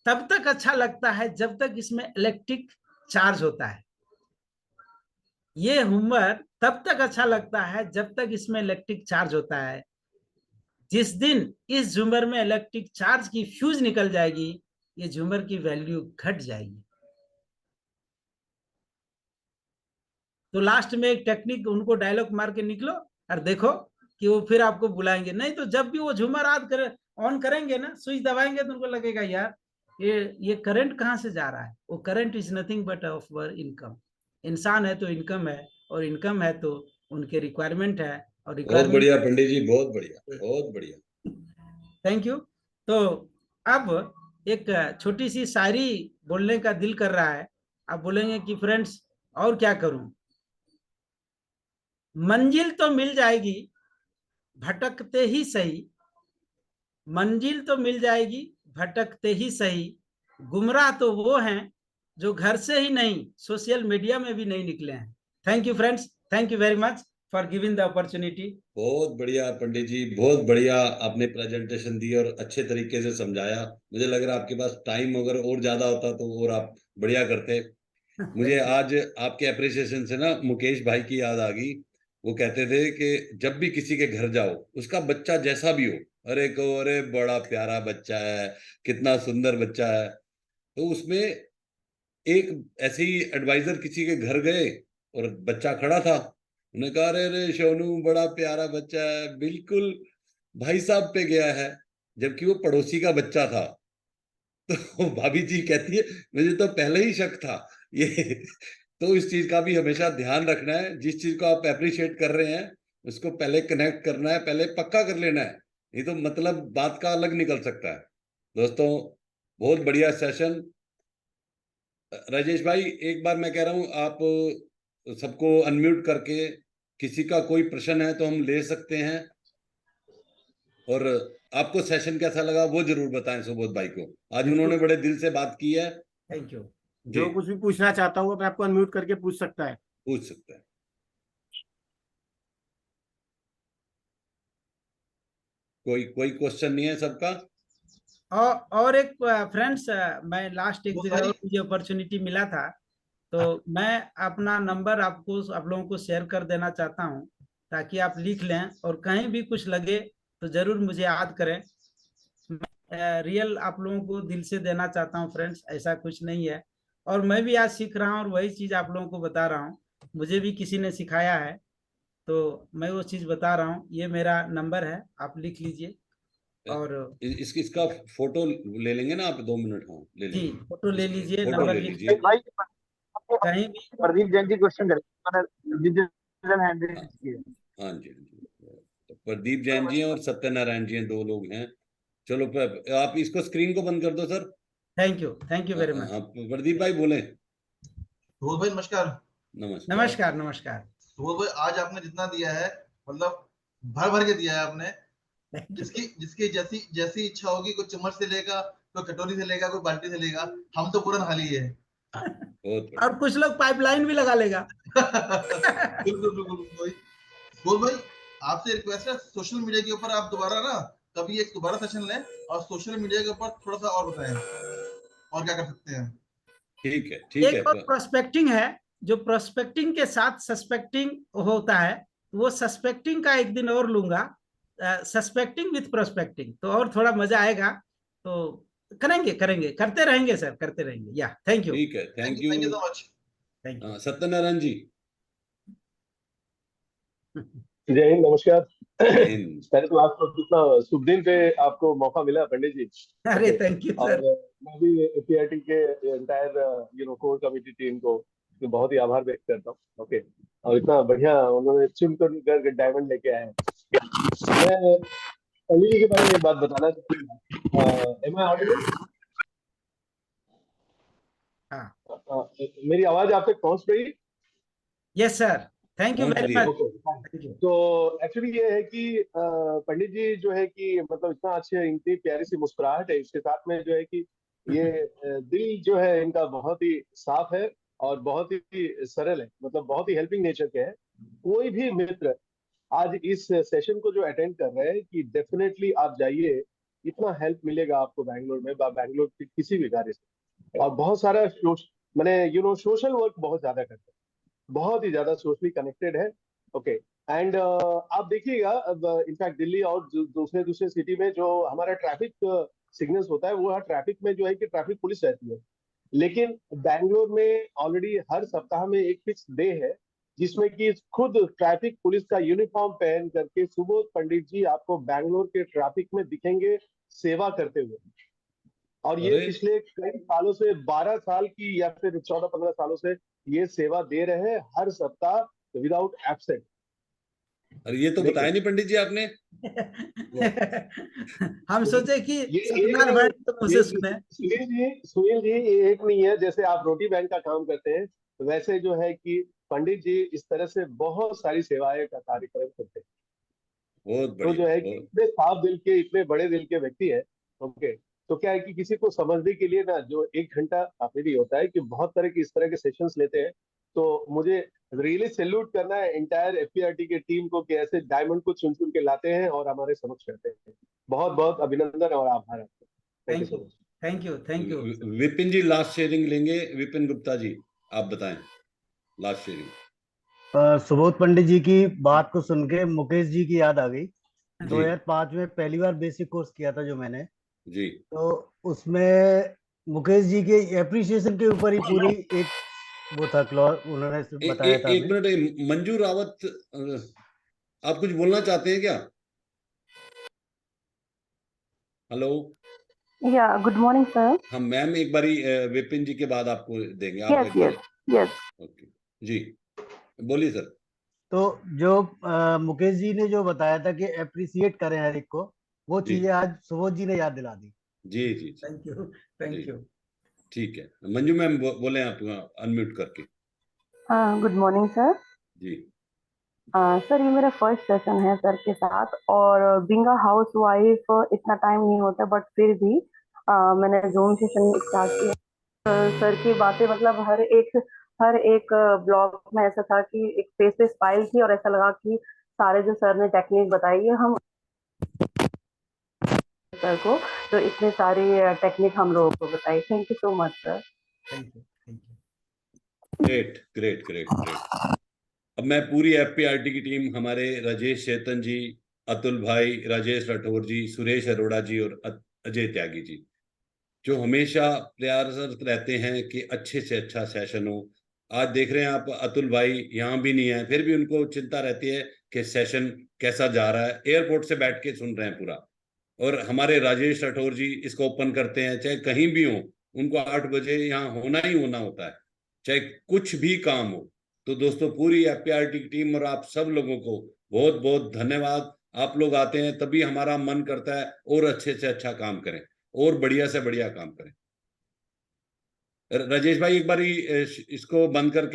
तब तक अच्छा लगता है जब तक इसमें इलेक्ट्रिक चार्ज होता है। ये झूमर तब तक अच्छा लगता है जब तक इसमें इलेक्ट्रिक चार्ज होता है। जिस दिन इस झूमर में इलेक्ट्रिक चार्ज की फ्यूज निकल जाएगी, ये झूमर की वैल्यू घट जाएगी। तो लास्ट में एक टेक्निक उनको डायलॉग मार के निकलो और देखो कि वो फिर आपको बुलाएंगे। नहीं तो जब भी वो झूमर ऑन करेंगे ना, स्विच दबाएंगे, तो उनको लगेगा यार ये करंट कहाँ से जा रहा है। वो current is nothing but of were income. इंसान है तो इनकम है, और इनकम है तो उनके रिक्वायरमेंट है, और बहुत रिक्वायरमेंट। बढ़िया पंडित जी, बहुत बढ़िया, बहुत बढ़िया। Thank you. तो अब एक छोटी सी शायरी बोलने का दिल कर रहा है। आप बोलेंगे कि फ्रेंड्स और क्या करूं? मंजिल तो मिल जाएगी भटकते ही सही, मंजिल तो मिल जाएगी भटकते ही सही, गुमराह तो वो हैं जो घर से ही नहीं, सोशल मीडिया में भी नहीं निकले हैं। Thank you friends, thank you very much for giving the opportunity. बहुत बढ़िया पंडित जी, बहुत बढ़िया आपने प्रेजेंटेशन दी और अच्छे तरीके से समझाया। मुझे लग रहा है आपके पास टाइम अगर और ज्यादा होता तो और आप बढ़िया करते। मुझे आज आपके अप्रिसिएशन से ना मुकेश भाई की याद आ गई वो कहते थे कि जब भी किसी के घर जाओ, उसका बच्चा जैसा भी हो, अरे कहो अरे बड़ा प्यारा बच्चा है, कितना सुंदर बच्चा है। तो उसमें एक ऐसे ही एडवाइजर किसी के घर गए और बच्चा खड़ा था, उन्होंने कहा अरे अरे सोनू बड़ा प्यारा बच्चा है, बिल्कुल भाई साहब पे गया है, जबकि वो पड़ोसी का बच्चा था। तो भाभी जी कहती है मुझे तो पहले ही शक था ये। तो इस चीज का भी हमेशा ध्यान रखना है, जिस चीज को आप अप्रिशिएट कर रहे हैं उसको पहले कनेक्ट करना है, पहले पक्का कर लेना है, नहीं तो मतलब बात का अलग निकल सकता है। दोस्तों बहुत बढ़िया सेशन। राजेश भाई एक बार मैं कह रहा हूं आप सबको अनम्यूट करके किसी का कोई प्रश्न है तो हम ले सकते हैं, और आपको सेशन कैसा लगा वो जरूर बताएं सुबोध भाई को, आज उन्होंने बड़े दिल से बात की है। Thank you. जो जी कुछ भी पूछना चाहता हूँ मैं आपको अनम्यूट करके पूछ सकता है। पूछ सकते हैं। कोई कोई क्वेश्चन नहीं है सबका? और एक फ्रेंड्स, मैं लास्ट एक जगह और मुझे अपॉर्चुनिटी मिला था, तो मैं अपना नंबर आपको आप लोगों को शेयर कर देना चाहता हूं, ताकि आप लिख लें और कहीं भी कुछ लगे तो जरूर मुझे याद करें। मैं रियल आप लोगों को दिल से देना चाहता हूं फ्रेंड्स, ऐसा कुछ नहीं है। और मैं भी आज सीख रहा हूं और वही चीज आप लोगों को बता रहा हूं, मुझे भी किसी ने सिखाया है, तो मैं वो चीज बता रहा हूँ। ये मेरा नंबर है, आप लिख लीजिए। और इसका फोटो ले लेंगे ना आप, 2 मिनट? हाँ ले जी, लेंगे, फोटो ले लीजिए, फोटो नंबर ले लिख लीजिए। भाई कहीं भी। प्रदीप जैन जी क्वेश्चन करें, हैंड रेज किए। हाँ जी हाँ जी। तो प्रदीप जैन जी हैं और सत्यनारायण जी हैं, 2 लोग हैं। चलो आप इसको स्क्रीन को बंद कर दो sir. Thank you very much. हाँ प्रदीप भाई बोले। सुबोध भाई नमस्कार। नमस्कार नमस्कार नमस्कार। सुबोध भाई आज आपने जितना दिया है मतलब भर भर के दिया है आपने। जिसकी जिसकी जैसी जैसी इच्छा होगी, कोई चम्मच से लेगा, कोई कटोरी से लेगा, कोई बाल्टी से लेगा, हम तो पूरा खाली है। बहुत और कुछ लोग पाइपलाइन भी लगा लेगा। बिल्कुल बिल्कुल भाई। सुबोध भाई आपसे रिक्वेस्ट है, सोशल मीडिया के ऊपर आप दोबारा ना कभी एक दोबारा सेशन लें और सोशल मीडिया के ऊपर थोड़ा सा और बताएं और क्या कर सकते हैं। ठीक है। एक और प्रोस्पेक्टिंग है, जो प्रोस्पेक्टिंग के साथ सस्पेक्टिंग होता है, वो सस्पेक्टिंग का एक दिन और लूंगा, सस्पेक्टिंग विथ प्रोस्पेक्टिंग, तो और थोड़ा मजा आएगा। तो करेंगे करते रहेंगे सर, करते रहेंगे। या थैंक यू। ठीक है, thank you. Thank you so much. Thank you. Satyanarayan ji. जय हिंद, नमस्कार। जय हिंद। पहले तो आपको कितना शुभ दिन पे आपको मौका मिला पंडित जी। अरे थैंक यू और सर। मैं भी एपीआरटी के एंटायर कोर कमेटी टीम को बहुत ही आभार व्यक्त करता हूँ। ओके, और इतना बढ़िया उन्होंने चुन कर डायमंड लेके आए हैं। मैं पंडित जी के बारे में एक बात बताना चाहूंगा। Am I audible? हाँ, मेरी आवाज आप तक पहुंच रही? Yes sir, thank you very much. तो एक्चुअली ये है कि पंडित जी जो है कि मतलब इतना अच्छे, इतनी प्यारी सी मुस्कुराहट है, इसके साथ में जो है कि ये दिल जो है इनका बहुत ही साफ है और बहुत ही सरल है, मतलब बहुत ही हेल्पिंग नेचर के है। कोई भी मित्र आज इस सेशन को जो अटेंड कर रहे हैं कि डेफिनेटली आप जाइए, इतना हेल्प मिलेगा आपको बैंगलोर में, बैंगलोर के किसी भी कार्य से। और बहुत सारा मैंने सोशल वर्क बहुत ज्यादा करते हैं, बहुत ही ज्यादा सोशली कनेक्टेड है। ओके, एंड आप देखिएगा इनफैक्ट दिल्ली और दूसरे दूसरे सिटी में जो हमारा ट्रैफिक सिग्नल्स होता है, वो ट्रैफिक में जो है कि ट्रैफिक पुलिस रहती है, लेकिन बैंगलोर में ऑलरेडी हर सप्ताह में एक फिक्स डे है जिसमें कि खुद ट्रैफिक पुलिस का यूनिफॉर्म पहन करके सुबोध पंडित जी आपको बैंगलोर के ट्रैफिक में दिखेंगे सेवा करते हुए। और ये पिछले कई सालों से, 12 साल की या फिर 14-15 सालों से ये सेवा दे रहे हैं हर सप्ताह विदाउट एब्सेंट। अरे ये तो बताया नहीं पंडित जी आपने। हम सोचे कि सुनील जी ये एक नहीं है, जैसे आप रोटी बैंक का काम करते हैं वैसे जो है कि पंडित जी इस तरह से बहुत सारी सेवाएं का कार्यक्रम करते हैं। बहुत तो जो है कि इतने साफ दिल के, इतने बड़े दिल के व्यक्ति है। ओके, तो क्या है कि किसी को समझने के लिए ना जो 1 घंटा काफी नहीं होता है, कि बहुत तरह की इस तरह के सेशंस लेते हैं। तो मुझे रियली सैल्यूट करना है एंटायर एफपीआरटी के टीम को कि ऐसे डायमंड को चुन चुन के लाते हैं और हमारे समक्ष करते हैं। बहुत बहुत अभिनंदन और आभार आपका। Thank you so much. Thank you. Vipin ji last sharing लेंगे। विपिन गुप्ता जी आप बताएं लास्ट शेयरिंग। सुबोध पंडित जी की बात को सुन के मुकेश जी की याद आ गई। जी 2005 में पहली बार बेसिक कोर्स किया था जो मैंने, जी तो उसमें मुकेश जी के एप्रिसिएशन के ऊपर ही पूरी एक वो था क्लॉज, उन्होंने बताया था एक हमें। मिनट, मंजू रावत, आप कुछ बोलना चाहते हैं क्या? Hello. Yeah, good morning, sir. हाँ मैम, एक बारी विपिन जी के बाद आपको देंगे, आप Yes, एक yes, बारी। yes. ओके जी, बोलिए सर। तो जो मुकेश जी ने जो बताया था कि अप्रिसिएट करें हर एक को, वो जी चीजें आज सुबोध जी ने याद दिला दी। जी जी जी, थैंक यू, जी थैंक यू। ठीक है। मंजू मैम बोले आप, अनम्यूट करके। Good morning, sir. जी सर ये मेरा फर्स्ट सेशन है सर के साथ, और बीइंग अ हाउस वाइफ इतना टाइम नहीं होता, बट फिर भी मैंने जूम सेशन स्टार्ट किया। सर की बातें मतलब हर एक ब्लॉग में ऐसा था कि एक फेस पे स्माइल थी, और ऐसा लगा कि सारे जो सर ने टेक्निक बताई है हम सर को, तो इतनी सारी टेक्निक हम लोगों को बताई। Thank you so much sir. Thank you, thank you. Great great great great. अब मैं पूरी एफपीआरटी की टीम, हमारे राजेश चेतन जी, अतुल भाई, राजेश राठौर जी, सुरेश अरोड़ा जी और अजय त्यागी जी, जो हमेशा प्रयासरत रहते हैं कि अच्छे से अच्छा सेशन हो। आज देख रहे हैं आप, अतुल भाई यहाँ भी नहीं है, फिर भी उनको चिंता रहती है कि सेशन कैसा जा रहा है, एयरपोर्ट से बैठ के सुन रहे हैं पूरा। और हमारे राजेश राठौर जी इसको ओपन करते हैं, चाहे कहीं भी हो, उनको 8 बजे यहाँ होना ही होना होता है, चाहे कुछ भी काम हो। तो दोस्तों, पूरी एफपीआरटी की टीम और आप सब लोगों को बहुत बहुत धन्यवाद। आप लोग आते हैं तभी हमारा मन करता है और अच्छे से अच्छा काम करें, और बढ़िया से बढ़िया काम करें। राजेश भाई, एक बार इसको बंद करके